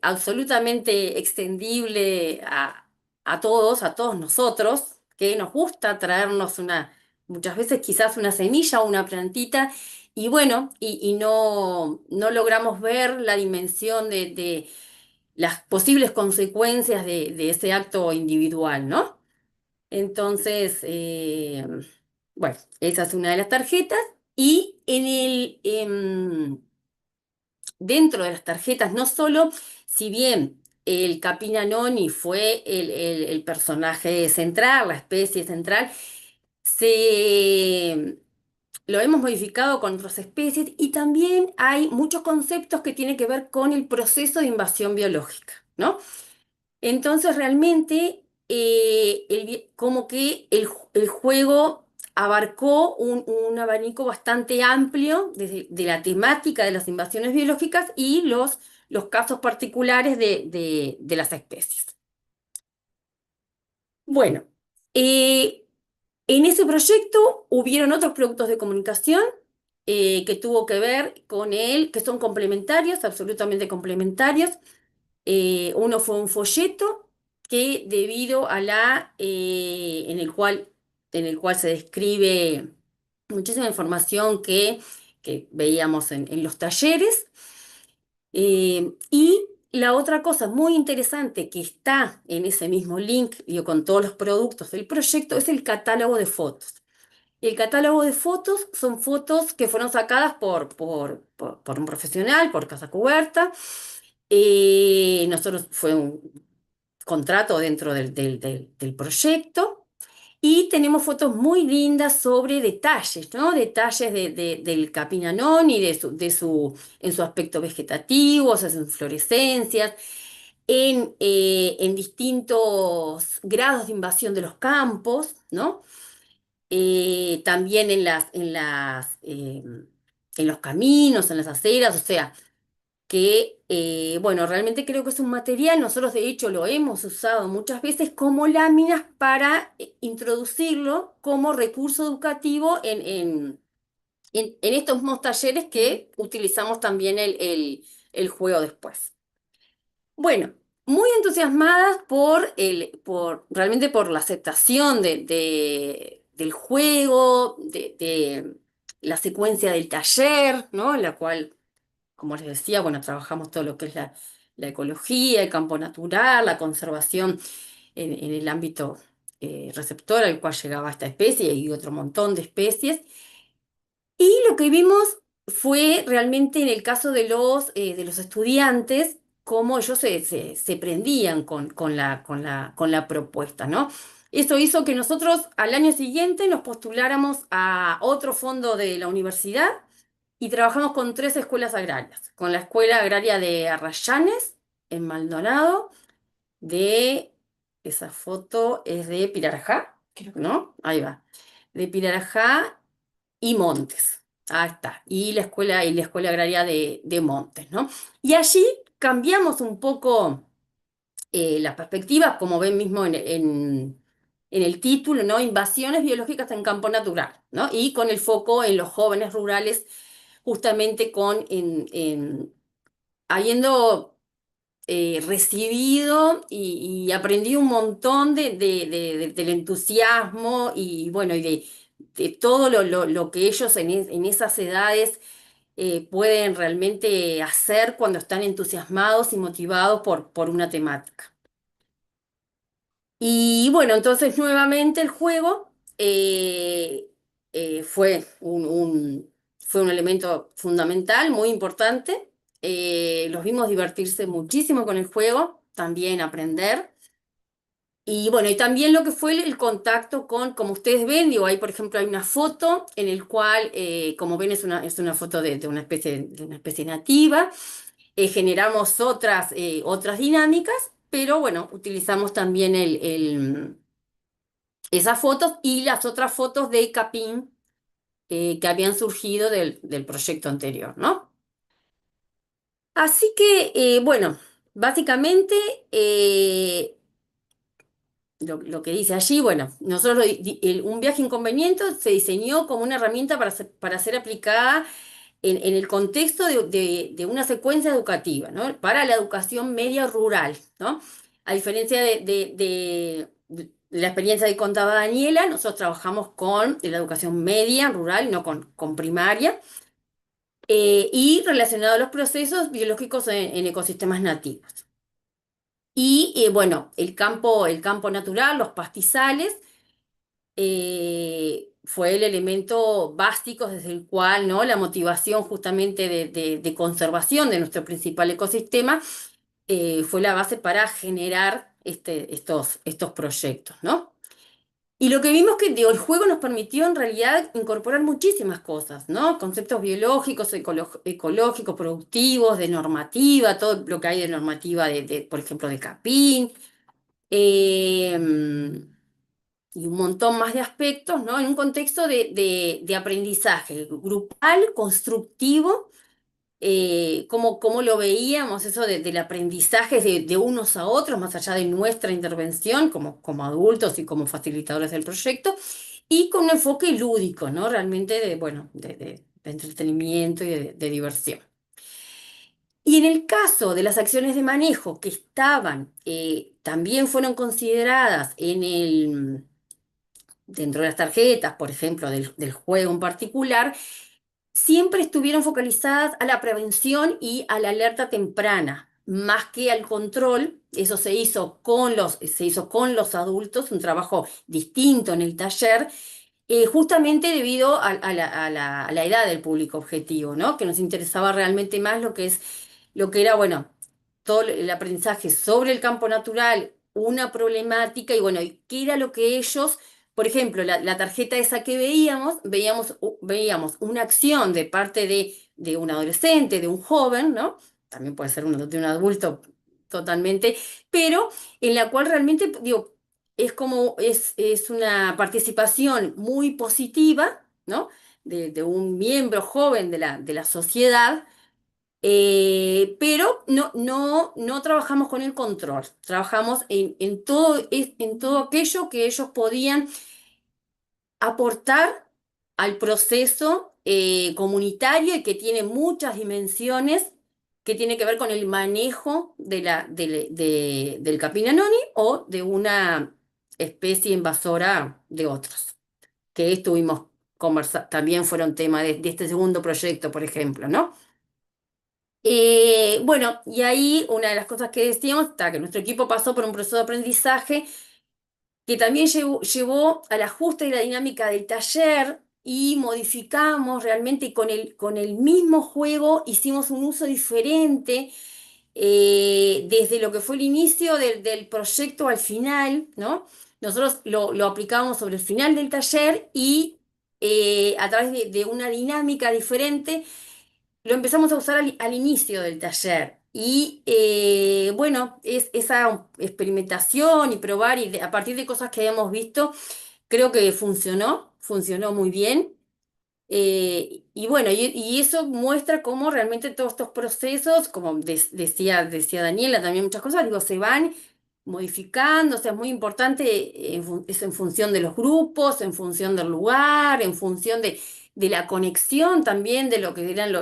absolutamente extendible a todos nosotros, que nos gusta traernos muchas veces quizás una semilla o una plantita, y bueno, y no logramos ver la dimensión de las posibles consecuencias de ese acto individual, ¿no? Entonces, bueno, esa es una de las tarjetas. Y dentro de las tarjetas, no solo, si bien el Capina Noni fue el personaje central, la especie central, lo hemos modificado con otras especies y también hay muchos conceptos que tienen que ver con el proceso de invasión biológica, ¿no? Entonces realmente como que el juego abarcó un abanico bastante amplio de la temática de las invasiones biológicas y los casos particulares de las especies. Bueno, eh, en ese proyecto hubieron otros productos de comunicación que tuvo que ver con él, que son complementarios, absolutamente complementarios. Uno fue un folleto que debido a en el cual se describe muchísima información que veíamos en los talleres. Y la otra cosa muy interesante que está en ese mismo link, digo, con todos los productos del proyecto, es el catálogo de fotos. El catálogo de fotos son fotos que fueron sacadas por un profesional, por Casa Cubierta. Nosotros fue un contrato dentro del proyecto y tenemos fotos muy lindas sobre detalles, ¿no? Detalles del Capinanón y en su aspecto vegetativo, o sea, en sus inflorescencias, en distintos grados de invasión de los campos, ¿no? También en los caminos, en las aceras, o sea, que, bueno, realmente creo que es un material, nosotros de hecho lo hemos usado muchas veces como láminas para introducirlo como recurso educativo en estos mismos talleres que utilizamos también el juego después. Bueno, muy entusiasmadas realmente por la aceptación del juego, de la secuencia del taller, ¿no? En la cual, como les decía, bueno, trabajamos todo lo que es la ecología, el campo natural, la conservación en el ámbito receptor al cual llegaba esta especie y otro montón de especies. Y lo que vimos fue realmente en el caso de los estudiantes, cómo ellos se prendían con la propuesta, ¿no? Eso hizo que nosotros al año siguiente nos postuláramos a otro fondo de la universidad y trabajamos con 3 escuelas agrarias, con la Escuela Agraria de Arrayanes, en Maldonado, de, esa foto es de Pirarajá, creo que no, ahí va, de Pirarajá y Montes. Ahí está. Y la Escuela Agraria de Montes, ¿no? Y allí cambiamos un poco las perspectivas, como ven mismo en el título, ¿no? Invasiones biológicas en campo natural, ¿no? Y con el foco en los jóvenes rurales, justamente habiendo recibido y aprendido un montón del entusiasmo y bueno, de todo lo que ellos en esas edades pueden realmente hacer cuando están entusiasmados y motivados por una temática. Y bueno, entonces nuevamente el juego fue fue un elemento fundamental, muy importante. Los vimos divertirse muchísimo con el juego, también aprender. Y bueno, y también lo que fue el contacto con, como ustedes ven, digo, ahí por ejemplo hay una foto en el cual, como ven, es una foto de una especie nativa. Generamos otras dinámicas, pero bueno, utilizamos también esas fotos y las otras fotos de Capín que habían surgido del proyecto anterior, ¿no? Así que, bueno, básicamente lo que dice allí, bueno, nosotros un viaje inconveniente se diseñó como una herramienta para ser aplicada en el contexto de una secuencia educativa, ¿no? Para la educación media rural, ¿no? A diferencia de la experiencia que contaba Daniela, nosotros trabajamos con la educación media rural, no con primaria, y relacionado a los procesos biológicos en ecosistemas nativos. Y bueno, el campo natural, los pastizales, fue el elemento básico desde el cual, ¿no? La motivación justamente de conservación de nuestro principal ecosistema fue la base para generar estos proyectos, ¿no? Y lo que vimos que digo, el juego nos permitió en realidad incorporar muchísimas cosas, ¿no? Conceptos biológicos, ecológicos, productivos, de normativa, todo lo que hay de normativa, por ejemplo, de Capín. eh, y un montón más de aspectos, ¿no? En un contexto de aprendizaje grupal, constructivo, cómo lo veíamos, eso del aprendizaje de unos a otros, más allá de nuestra intervención como adultos y como facilitadores del proyecto, y con un enfoque lúdico, ¿no? Realmente bueno, de entretenimiento y de diversión. Y en el caso de las acciones de manejo que también fueron consideradas dentro de las tarjetas, por ejemplo, del juego en particular, siempre estuvieron focalizadas a la prevención y a la alerta temprana, más que al control. Eso se hizo con los adultos, un trabajo distinto en el taller, justamente debido a la edad del público objetivo, ¿no? Que nos interesaba realmente más lo que era, bueno, todo el aprendizaje sobre el campo natural, una problemática y bueno, y qué era lo que ellos, por ejemplo, la tarjeta esa que veíamos una acción de parte de un adolescente, de un joven, ¿no? También puede ser de un adulto totalmente, pero en la cual realmente, digo, es una participación muy positiva, ¿no? De un miembro joven de la sociedad, pero no trabajamos con el control, trabajamos en todo aquello que ellos podían aportar al proceso comunitario y que tiene muchas dimensiones que tiene que ver con el manejo del Capinanoni o de una especie invasora de otros, que estuvimos conversando, también fueron tema de este segundo proyecto, por ejemplo, ¿no? Bueno, y ahí una de las cosas que decíamos está que nuestro equipo pasó por un proceso de aprendizaje que también llevó al ajuste de la dinámica del taller y modificamos realmente y con el mismo juego hicimos un uso diferente desde lo que fue el inicio del proyecto al final, ¿no? Nosotros lo aplicábamos sobre el final del taller y a través de una dinámica diferente lo empezamos a usar al inicio del taller. Y bueno, esa experimentación y probar y a partir de cosas que habíamos visto, creo que funcionó muy bien. Y bueno, y eso muestra cómo realmente todos estos procesos, como decía Daniela, también muchas cosas, digo, se van modificando, o sea, es muy importante, es en función de los grupos, en función del lugar, en función de la conexión también de lo que eran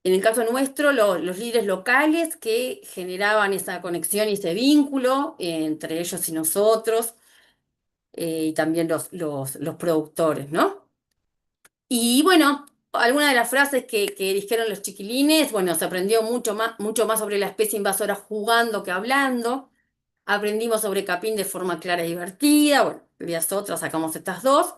en el caso nuestro, los líderes locales que generaban esa conexión y ese vínculo entre ellos y nosotros, y también los productores, ¿no? Y bueno, algunas de las frases que dijeron los chiquilines, bueno, se aprendió mucho más sobre la especie invasora jugando que hablando. Aprendimos sobre Capín de forma clara y divertida. Bueno, varias otras, sacamos estas dos.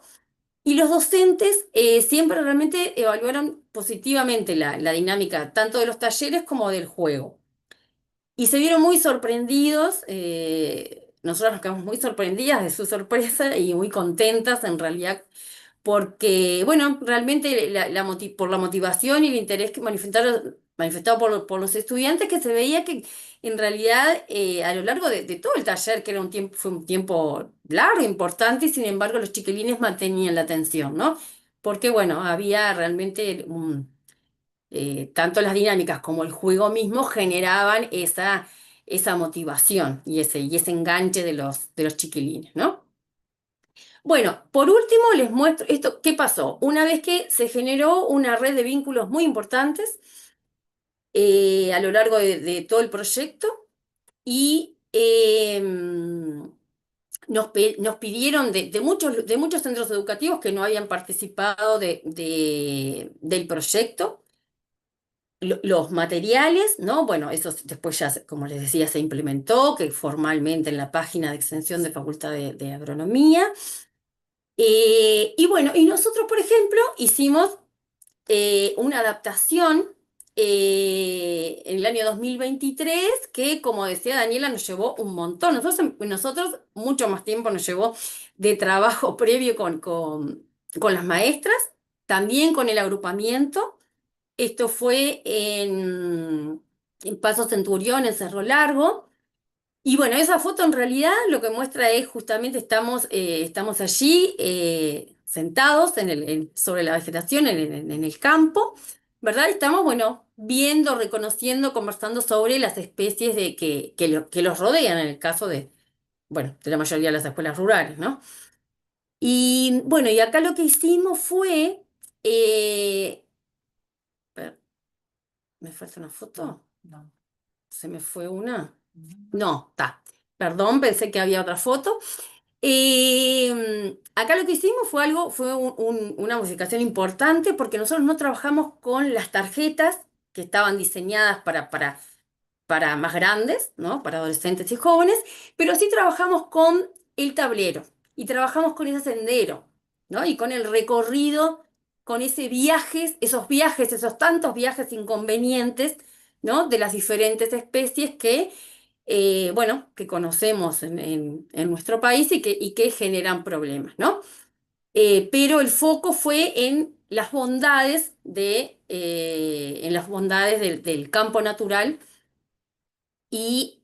Y los docentes siempre realmente evaluaron positivamente la dinámica tanto de los talleres como del juego. Y se vieron muy sorprendidos, nosotros nos quedamos muy sorprendidas de su sorpresa y muy contentas en realidad porque, bueno, realmente por la motivación y el interés que manifestado por los estudiantes, que se veía que en realidad a lo largo de todo el taller, que era fue un tiempo largo, importante, y sin embargo los chiquilines mantenían la atención, ¿no? Porque, bueno, había realmente tanto las dinámicas como el juego mismo generaban esa motivación y ese enganche de los chiquilines, ¿no? Bueno, por último les muestro esto, ¿qué pasó? Una vez que se generó una red de vínculos muy importantes a lo largo de todo el proyecto y nos pidieron de muchos centros educativos que no habían participado del proyecto, los materiales, ¿no? Bueno, eso después ya, como les decía, se implementó, que formalmente en la página de extensión de Facultad de Agronomía. Y bueno, y nosotros, por ejemplo, hicimos una adaptación en el año 2023 que, como decía Daniela, nos llevó un montón. Nosotros mucho más tiempo nos llevó de trabajo previo con las maestras, también con el agrupamiento. Esto fue en Paso Centurión, en Cerro Largo. Y bueno, esa foto en realidad lo que muestra es justamente estamos allí sentados sobre la vegetación en el campo, ¿verdad? Estamos, bueno, viendo, reconociendo, conversando sobre las especies que los rodean en el caso bueno, de la mayoría de las escuelas rurales, ¿no? Y bueno, y acá lo que hicimos fue, a ver, ¿me falta una foto? No. ¿Se me fue una? No, está. Perdón, pensé que había otra foto. Acá lo que hicimos fue una modificación importante porque nosotros no trabajamos con las tarjetas que estaban diseñadas para más grandes, ¿no? Para adolescentes y jóvenes, pero sí trabajamos con el tablero y trabajamos con ese sendero, ¿no? Y con el recorrido, con esos tantos viajes inconvenientes, ¿no? De las diferentes especies bueno, que conocemos en nuestro país y que generan problemas, ¿no? Pero el foco fue en las bondades del campo natural y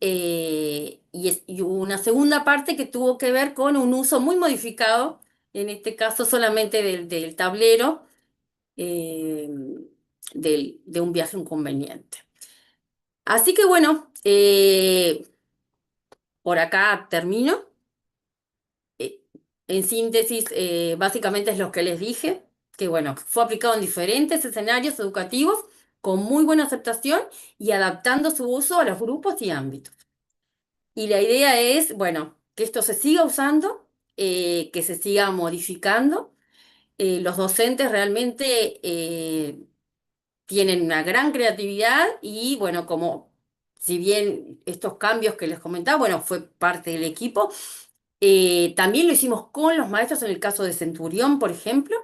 hubo una segunda parte que tuvo que ver con un uso muy modificado, en este caso solamente del tablero, eh, de un viaje inconveniente. Así que bueno, por acá termino. Eh, en síntesis, básicamente es lo que les dije, que bueno, fue aplicado en diferentes escenarios educativos con muy buena aceptación y adaptando su uso a los grupos y ámbitos. Y la idea es, bueno, que esto se siga usando, que se siga modificando. Los docentes realmente tienen una gran creatividad y bueno, como si bien estos cambios que les comentaba, bueno, fue parte del equipo, también lo hicimos con los maestros en el caso de Centurión, por ejemplo.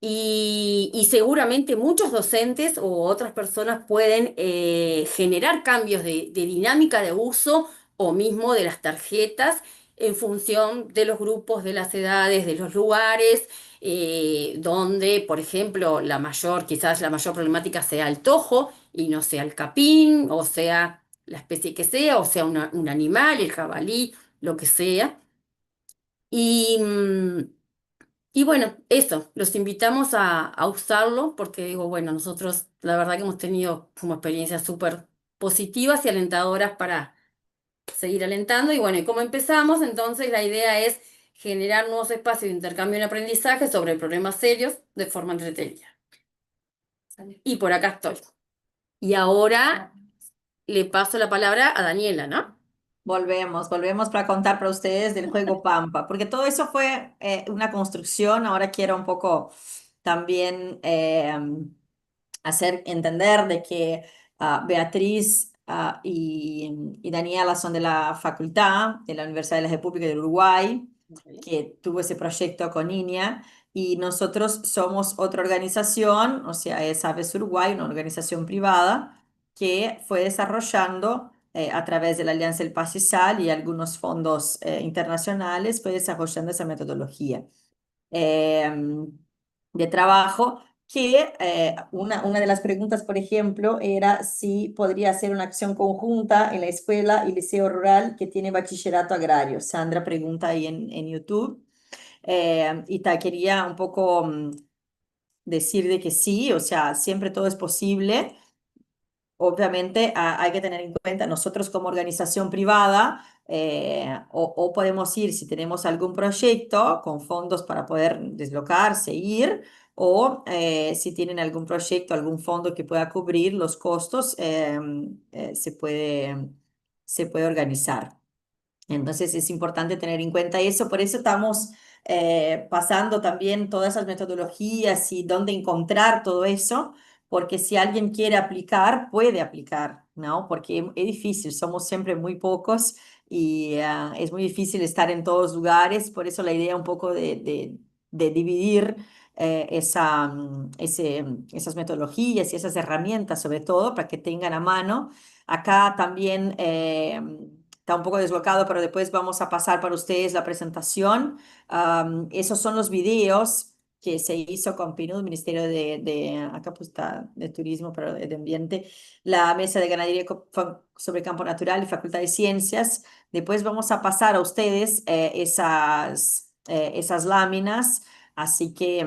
Y seguramente muchos docentes o otras personas pueden generar cambios de dinámica de uso o mismo de las tarjetas en función de los grupos, de las edades, de los lugares, donde, por ejemplo, quizás la mayor problemática sea el tojo y no sea el capín, o sea la especie que sea, o sea un animal, el jabalí, lo que sea. Y, y bueno, eso, los invitamos a usarlo porque digo, bueno, nosotros la verdad que hemos tenido como experiencias súper positivas y alentadoras para seguir alentando. Y bueno, y como empezamos, entonces la idea es generar nuevos espacios de intercambio en aprendizaje sobre problemas serios de forma entretenida. Y por acá estoy. Y ahora le paso la palabra a Daniela, ¿no? Volvemos para contar para ustedes del juego Pampa, porque todo eso fue una construcción. Ahora quiero un poco también hacer entender de que Beatriz y Daniela son de la facultad de la Universidad de la República del Uruguay, que tuvo ese proyecto con Inia, y nosotros somos otra organización, o sea, es Aves Uruguay, una organización privada que fue desarrollando a través de la Alianza del Paz y Sal y algunos fondos internacionales, fue desarrollando esa metodología eh, de trabajo, que una de las preguntas, por ejemplo, era si podría ser una acción conjunta en la escuela y liceo rural que tiene bachillerato agrario. Sandra pregunta ahí en YouTube. Y te quería un poco decir de que sí, o sea, siempre todo es posible. Obviamente hay que tener en cuenta nosotros como organización privada, o podemos ir si tenemos algún proyecto con fondos para poder deslocarse, ir, o si tienen algún proyecto, algún fondo que pueda cubrir los costos, se puede organizar. Entonces es importante tener en cuenta eso, por eso estamos pasando también todas esas metodologías y dónde encontrar todo eso, porque si alguien quiere aplicar, puede aplicar, ¿no? Porque es difícil, somos siempre muy pocos y es muy difícil estar en todos lugares, por eso la idea un poco de dividir esas metodologías y esas herramientas, sobre todo, para que tengan a mano. Acá también está un poco desblocado, pero después vamos a pasar para ustedes la presentación. Esos son los videos que se hizo con PNUD, Ministerio acá pues está de Turismo, pero de Ambiente, la Mesa de Ganadería sobre Campo Natural y Facultad de Ciencias. Después vamos a pasar a ustedes esas láminas, así que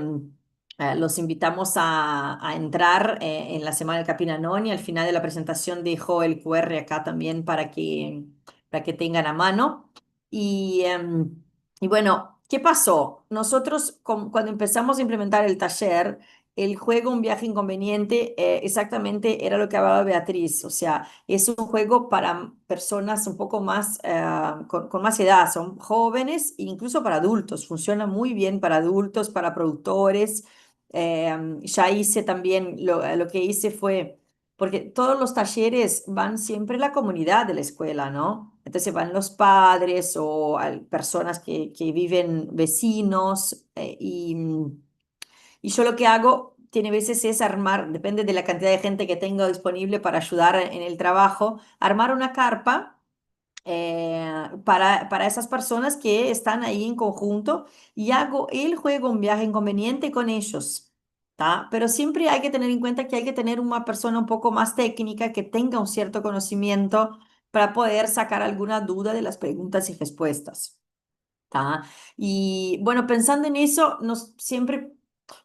los invitamos a entrar en la Semana del Capinanón, y al final de la presentación dejo el QR acá también para que tengan a mano. Y bueno, ¿qué pasó? Nosotros cuando empezamos a implementar el taller, el juego Un viaje inconveniente, exactamente era lo que hablaba Beatriz, o sea, es un juego para personas un poco más, con más edad, son jóvenes e incluso para adultos, funciona muy bien para adultos, para productores. Ya hice también, lo que hice fue, porque todos los talleres van siempre la comunidad de la escuela, ¿no? Entonces van los padres o personas que viven vecinos, y yo lo que hago, tiene veces es armar, depende de la cantidad de gente que tengo disponible para ayudar en el trabajo, armar una carpa para esas personas que están ahí en conjunto, y hago el juego Un viaje inconveniente con ellos. ¿Tá? Pero siempre hay que tener en cuenta que hay que tener una persona un poco más técnica que tenga un cierto conocimiento para poder sacar alguna duda de las preguntas y respuestas. ¿Tá? Y bueno, pensando en eso, siempre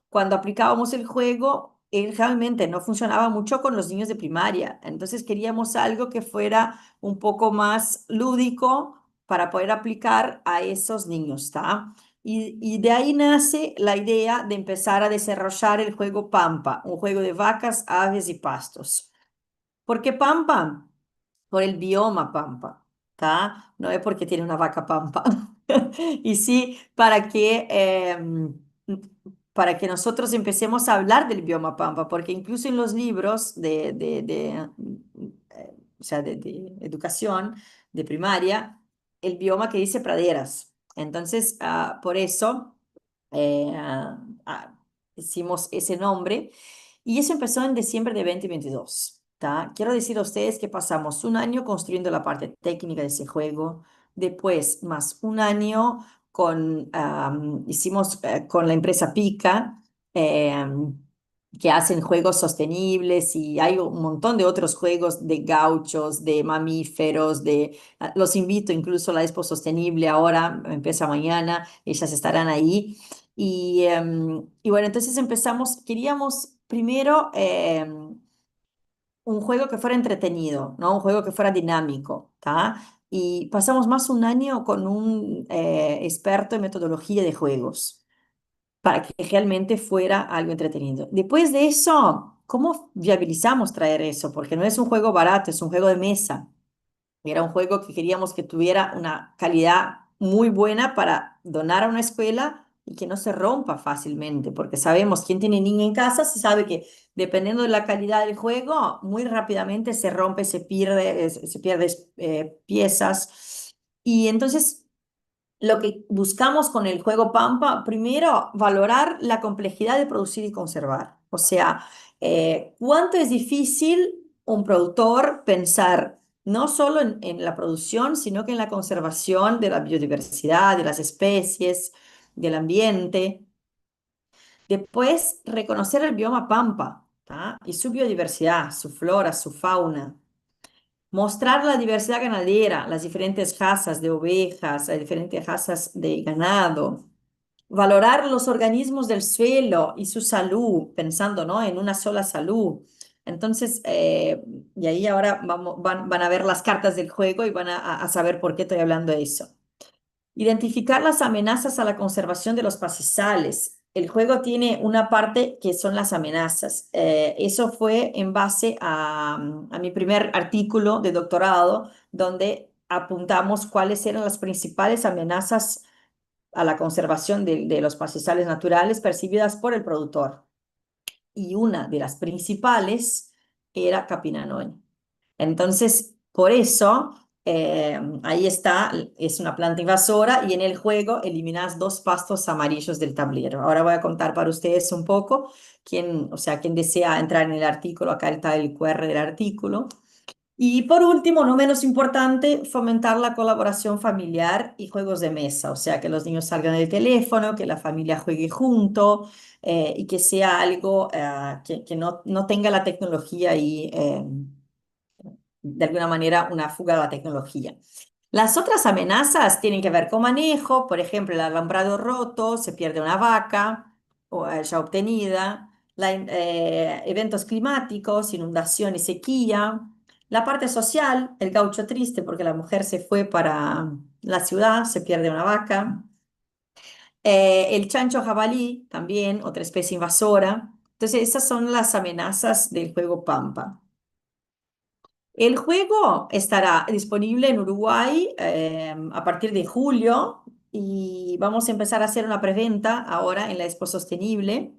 cuando aplicábamos el juego, él realmente no funcionaba mucho con los niños de primaria. Entonces queríamos algo que fuera un poco más lúdico para poder aplicar a esos niños, ¿está? Y de ahí nace la idea de empezar a desarrollar el juego Pampa, un juego de vacas, aves y pastos. ¿Por qué Pampa? Por el bioma Pampa, ¿tá? No es porque tiene una vaca Pampa. Y sí, para que para que nosotros empecemos a hablar del bioma Pampa, porque incluso en los libros o sea, de educación, de primaria, el bioma que dice praderas. Entonces, por eso eh, ah, ah, hicimos ese nombre y eso empezó en diciembre de 2022. ¿Tá? Quiero decir a ustedes que pasamos un año construyendo la parte técnica de ese juego, después más un año hicimos con la empresa Pica, que hacen juegos sostenibles y hay un montón de otros juegos de gauchos, de mamíferos, los invito incluso a la Expo Sostenible ahora, empieza mañana, ellas estarán ahí. Y bueno, entonces queríamos primero un juego que fuera entretenido, ¿no? Un juego que fuera dinámico, ¿tá? Y pasamos más un año con un experto en metodología de juegos para que realmente fuera algo entretenido. Después de eso, ¿cómo viabilizamos traer eso? Porque no es un juego barato, es un juego de mesa. Era un juego que queríamos que tuviera una calidad muy buena para donar a una escuela y que no se rompa fácilmente, porque sabemos, quien tiene niño en casa se sabe que dependiendo de la calidad del juego, muy rápidamente se rompe, se pierde piezas. Y entonces lo que buscamos con el juego Pampa, primero, valorar la complejidad de producir y conservar. O sea, cuánto es difícil un productor pensar no solo en la producción, sino que en la conservación de la biodiversidad, de las especies, del ambiente. Después, reconocer el bioma Pampa, ¿tá? Y su biodiversidad, su flora, su fauna. Mostrar la diversidad ganadera, las diferentes razas de ovejas, las diferentes razas de ganado. Valorar los organismos del suelo y su salud, pensando, ¿no? En una sola salud. Entonces, y ahí ahora van a ver las cartas del juego y van a saber por qué estoy hablando de eso. Identificar las amenazas a la conservación de los pastizales. El juego tiene una parte que son las amenazas. Eso fue en base a mi primer artículo de doctorado, donde apuntamos cuáles eran las principales amenazas a la conservación de los pastizales naturales percibidas por el productor. Y una de las principales era Capinanoy. Entonces, por eso, ahí está, es una planta invasora y en el juego eliminas 2 pastos amarillos del tablero. Ahora voy a contar para ustedes un poco, o sea, quien desea entrar en el artículo, acá está el QR del artículo. Y por último, no menos importante, fomentar la colaboración familiar y juegos de mesa, o sea, que los niños salgan del teléfono, que la familia juegue junto y que sea algo que no tenga la tecnología y de alguna manera una fuga de la tecnología. Las otras amenazas tienen que ver con manejo, por ejemplo, el alambrado roto, se pierde una vaca ya obtenida, eventos climáticos, inundación y sequía, la parte social, el gaucho triste porque la mujer se fue para la ciudad, se pierde una vaca, el chancho jabalí también, otra especie invasora. Entonces, esas son las amenazas del juego Pampa. El juego estará disponible en Uruguay a partir de julio y vamos a empezar a hacer una preventa ahora en la Expo Sostenible.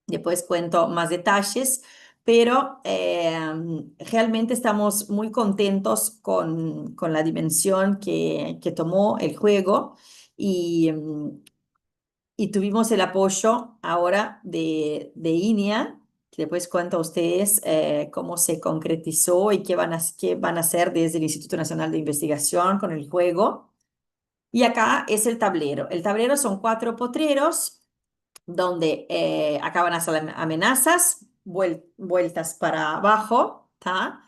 Después cuento más detalles, pero realmente estamos muy contentos con la dimensión que tomó el juego y, y tuvimos el apoyo ahora de INEA, que después cuento a ustedes cómo se concretizó y qué van a hacer desde el Instituto Nacional de Investigación con el juego. Y acá es el tablero. El tablero son 4 potreros donde acá van a ser amenazas, vueltas para abajo, ¿tá?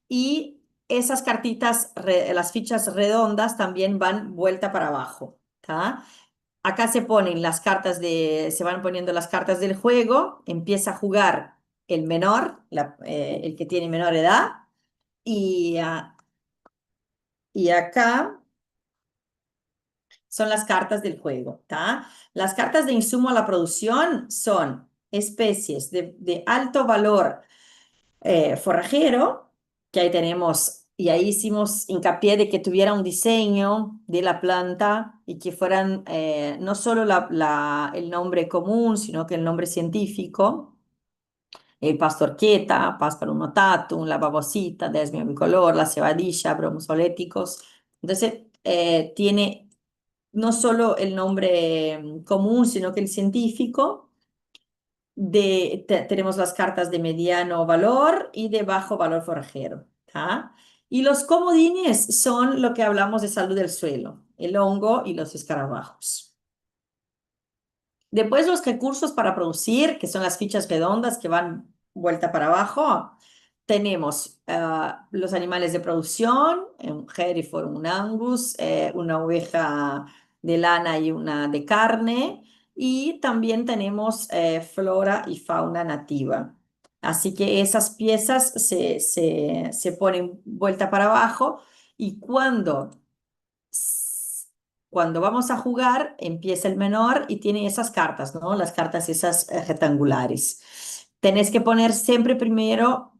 Y esas cartitas, las fichas redondas también van vuelta para abajo, ¿tá? Acá se van poniendo las cartas del juego, empieza a jugar el menor, el que tiene menor edad, y, y acá son las cartas del juego, ¿tá? Las cartas de insumo a la producción son especies de alto valor forrajero, que ahí tenemos y ahí hicimos hincapié de que tuviera un diseño de la planta y que fueran no solo el nombre común, sino que el nombre científico, el pastorqueta, Pasparum notatum, la babosita, Desmium bicolor, la cebadilla, Bromus oléticos. Entonces, tiene no solo el nombre común, sino que el científico. Tenemos las cartas de mediano valor y de bajo valor forajero. ¿Tá? Y los comodines son lo que hablamos de salud del suelo, el hongo y los escarabajos. Después los recursos para producir, que son las fichas redondas que van vuelta para abajo. Tenemos los animales de producción, un Hereford, un Angus, una oveja de lana y una de carne. Y también tenemos flora y fauna nativa. Así que esas piezas se ponen vuelta para abajo y cuando vamos a jugar, empieza el menor y tiene esas cartas, ¿no? Las cartas esas rectangulares. Tenés que poner siempre primero,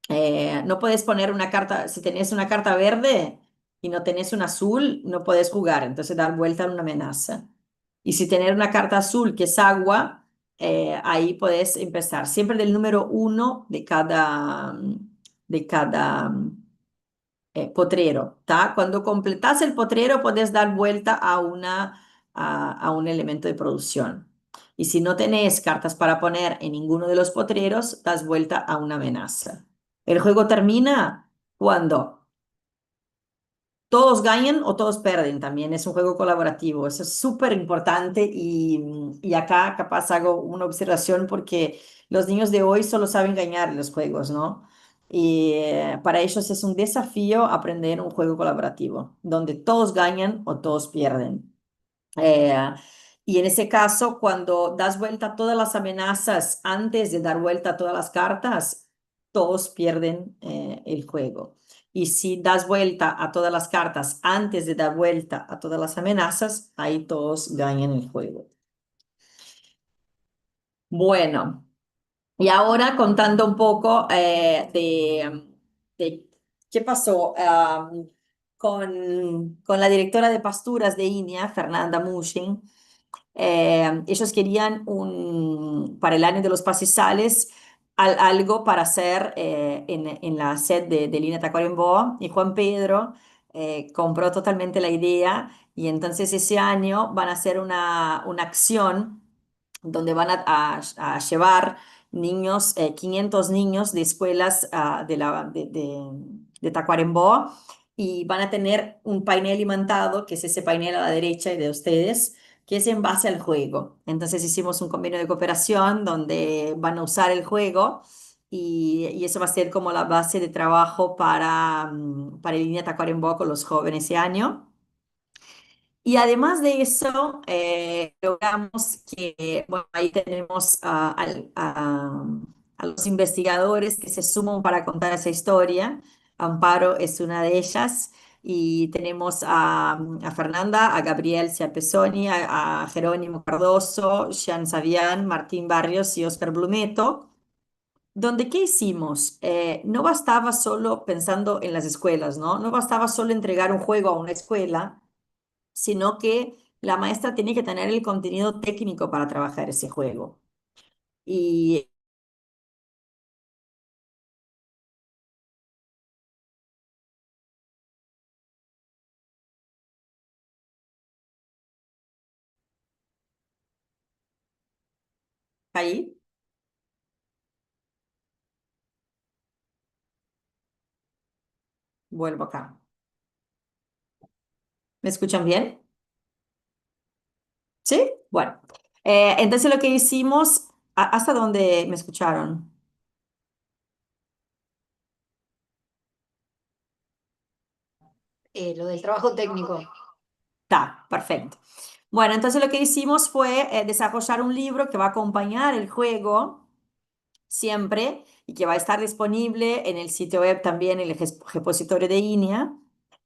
no puedes poner una carta, si tenés una carta verde y no tenés una azul, no puedes jugar, entonces dar vuelta a una amenaza. Y si tenés una carta azul que es agua, ahí puedes empezar siempre del número uno de cada potrero, ¿tá? Cuando completas el potrero, puedes dar vuelta a un elemento de producción. Y si no tenés cartas para poner en ninguno de los potreros, das vuelta a una amenaza. El juego termina cuando todos ganan o todos pierden también. Es un juego colaborativo. Eso es súper importante y acá capaz hago una observación porque los niños de hoy solo saben ganar en los juegos, ¿no? Y para ellos es un desafío aprender un juego colaborativo, donde todos ganan o todos pierden. Eh, y en ese caso, cuando das vuelta a todas las amenazas antes de dar vuelta a todas las cartas, todos pierden el juego. Y si das vuelta a todas las cartas antes de dar vuelta a todas las amenazas, ahí todos ganan el juego. Bueno, y ahora contando un poco de qué pasó con la directora de pasturas de INEA, Fernanda Mushin. Ellos querían para el año de los pastizales algo para hacer en la sede de Línea Tacuarembó, y Juan Pedro compró totalmente la idea y entonces ese año van a hacer una acción donde van a llevar niños, 500 niños de escuelas de Tacuarembó, y van a tener un panel imantado, que es ese panel a la derecha y de ustedes, que es en base al juego. Entonces hicimos un convenio de cooperación donde van a usar el juego y eso va a ser como la base de trabajo para el Línea Tacuarembó con los jóvenes ese año. Y además de eso, logramos que, bueno, ahí tenemos a los investigadores que se suman para contar esa historia. Amparo es una de ellas. Y tenemos a Fernanda, a Gabriel Ciapesoni, a Jerónimo Cardoso, Jean Savián, Martín Barrios y Oscar Blumeto. Donde, ¿qué hicimos? No bastaba solo pensando en las escuelas, ¿no? No bastaba solo entregar un juego a una escuela, sino que la maestra tiene que tener el contenido técnico para trabajar ese juego. Y ahí, vuelvo acá. ¿Me escuchan bien? ¿Sí? Bueno. Entonces lo que hicimos, ¿hasta dónde me escucharon? Lo del trabajo técnico. Está, perfecto. Bueno, entonces lo que hicimos fue desarrollar un libro que va a acompañar el juego siempre y que va a estar disponible en el sitio web también, en el repositorio de INEA,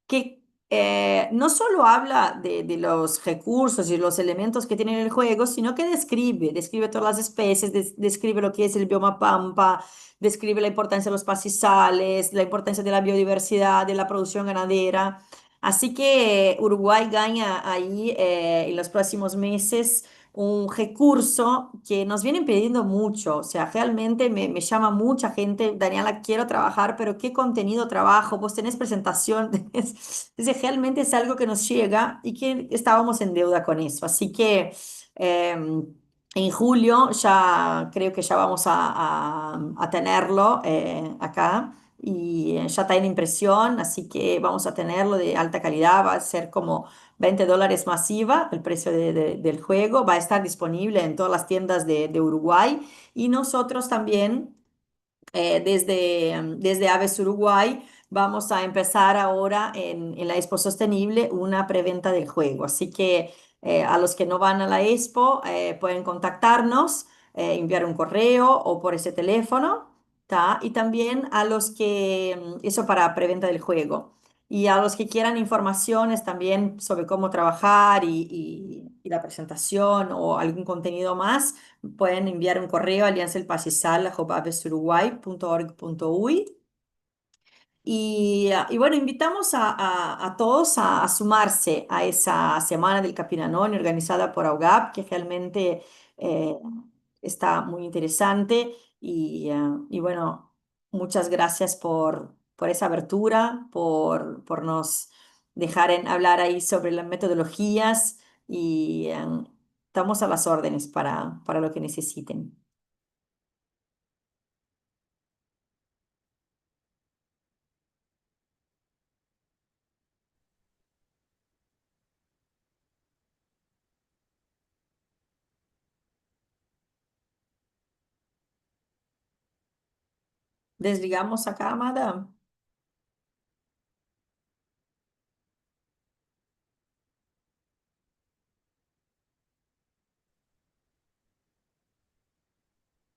que no solo habla de los recursos y los elementos que tiene el juego, sino que describe todas las especies, describe lo que es el bioma pampa, describe la importancia de los pastizales, la importancia de la biodiversidad, de la producción ganadera. Así que Uruguay gana ahí en los próximos meses un recurso que nos vienen pidiendo mucho. O sea, realmente me llama mucha gente, Daniela, quiero trabajar, pero ¿qué contenido trabajo? Vos tenés presentación, entonces realmente es algo que nos llega y que estábamos en deuda con eso. Así que en julio ya creo que ya vamos a tenerlo acá. Y ya está en impresión, así que vamos a tenerlo de alta calidad, va a ser como $20 masiva, el precio del juego, va a estar disponible en todas las tiendas de Uruguay y nosotros también desde Aves Uruguay vamos a empezar ahora en la Expo Sostenible una preventa del juego. Así que a los que no van a la Expo pueden contactarnos, enviar un correo o por ese teléfono, ¿tá? Y también a los que, eso para preventa del juego. Y a los que quieran informaciones también sobre cómo trabajar y la presentación o algún contenido más, pueden enviar un correo a alianzaelpastizal@avesuruguay.org.uy. Y bueno, invitamos a todos a sumarse a esa Semana del Capinanón organizada por AUGAP, que realmente eh, está muy interesante. Y bueno, muchas gracias por esa abertura, por nos dejar hablar ahí sobre las metodologías y estamos a las órdenes para lo que necesiten. Desligamos acá, Amada.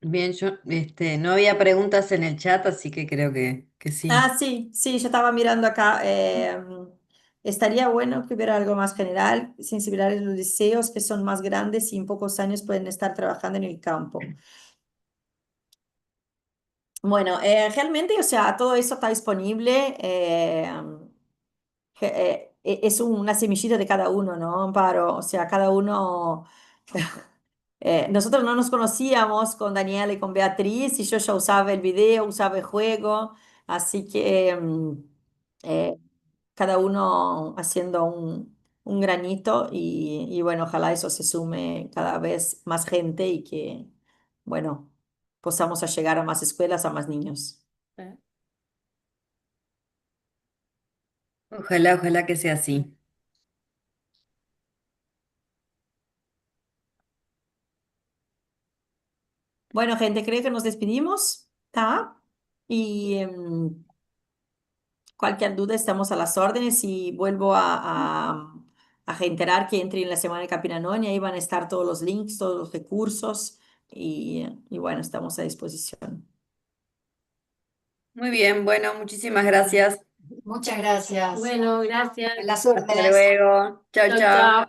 Bien, yo no había preguntas en el chat, así que creo que sí. Ah, sí, sí, yo estaba mirando acá. Estaría bueno que hubiera algo más general, sensibilizar los liceos que son más grandes y en pocos años pueden estar trabajando en el campo. Bueno, realmente, o sea, todo eso está disponible. Es una semillita de cada uno, ¿no, Amparo? O sea, cada uno. Nosotros no nos conocíamos con Daniela y con Beatriz y yo ya usaba el video, usaba el juego, así que eh, cada uno haciendo un granito y bueno, ojalá eso se sume cada vez más gente y que, bueno, podamos a llegar a más escuelas, a más niños. Ojalá, ojalá que sea así. Bueno, gente, creo que nos despedimos, ¿está? Y cualquier duda estamos a las órdenes y vuelvo a reiterar que entre en la Semana de Capinanón y ahí van a estar todos los links, todos los recursos y bueno, estamos a disposición. Muy bien, bueno, muchísimas gracias. Muchas gracias. Bueno, gracias. Las Hasta órdenes. luego. Chao, Chao, chao. chao.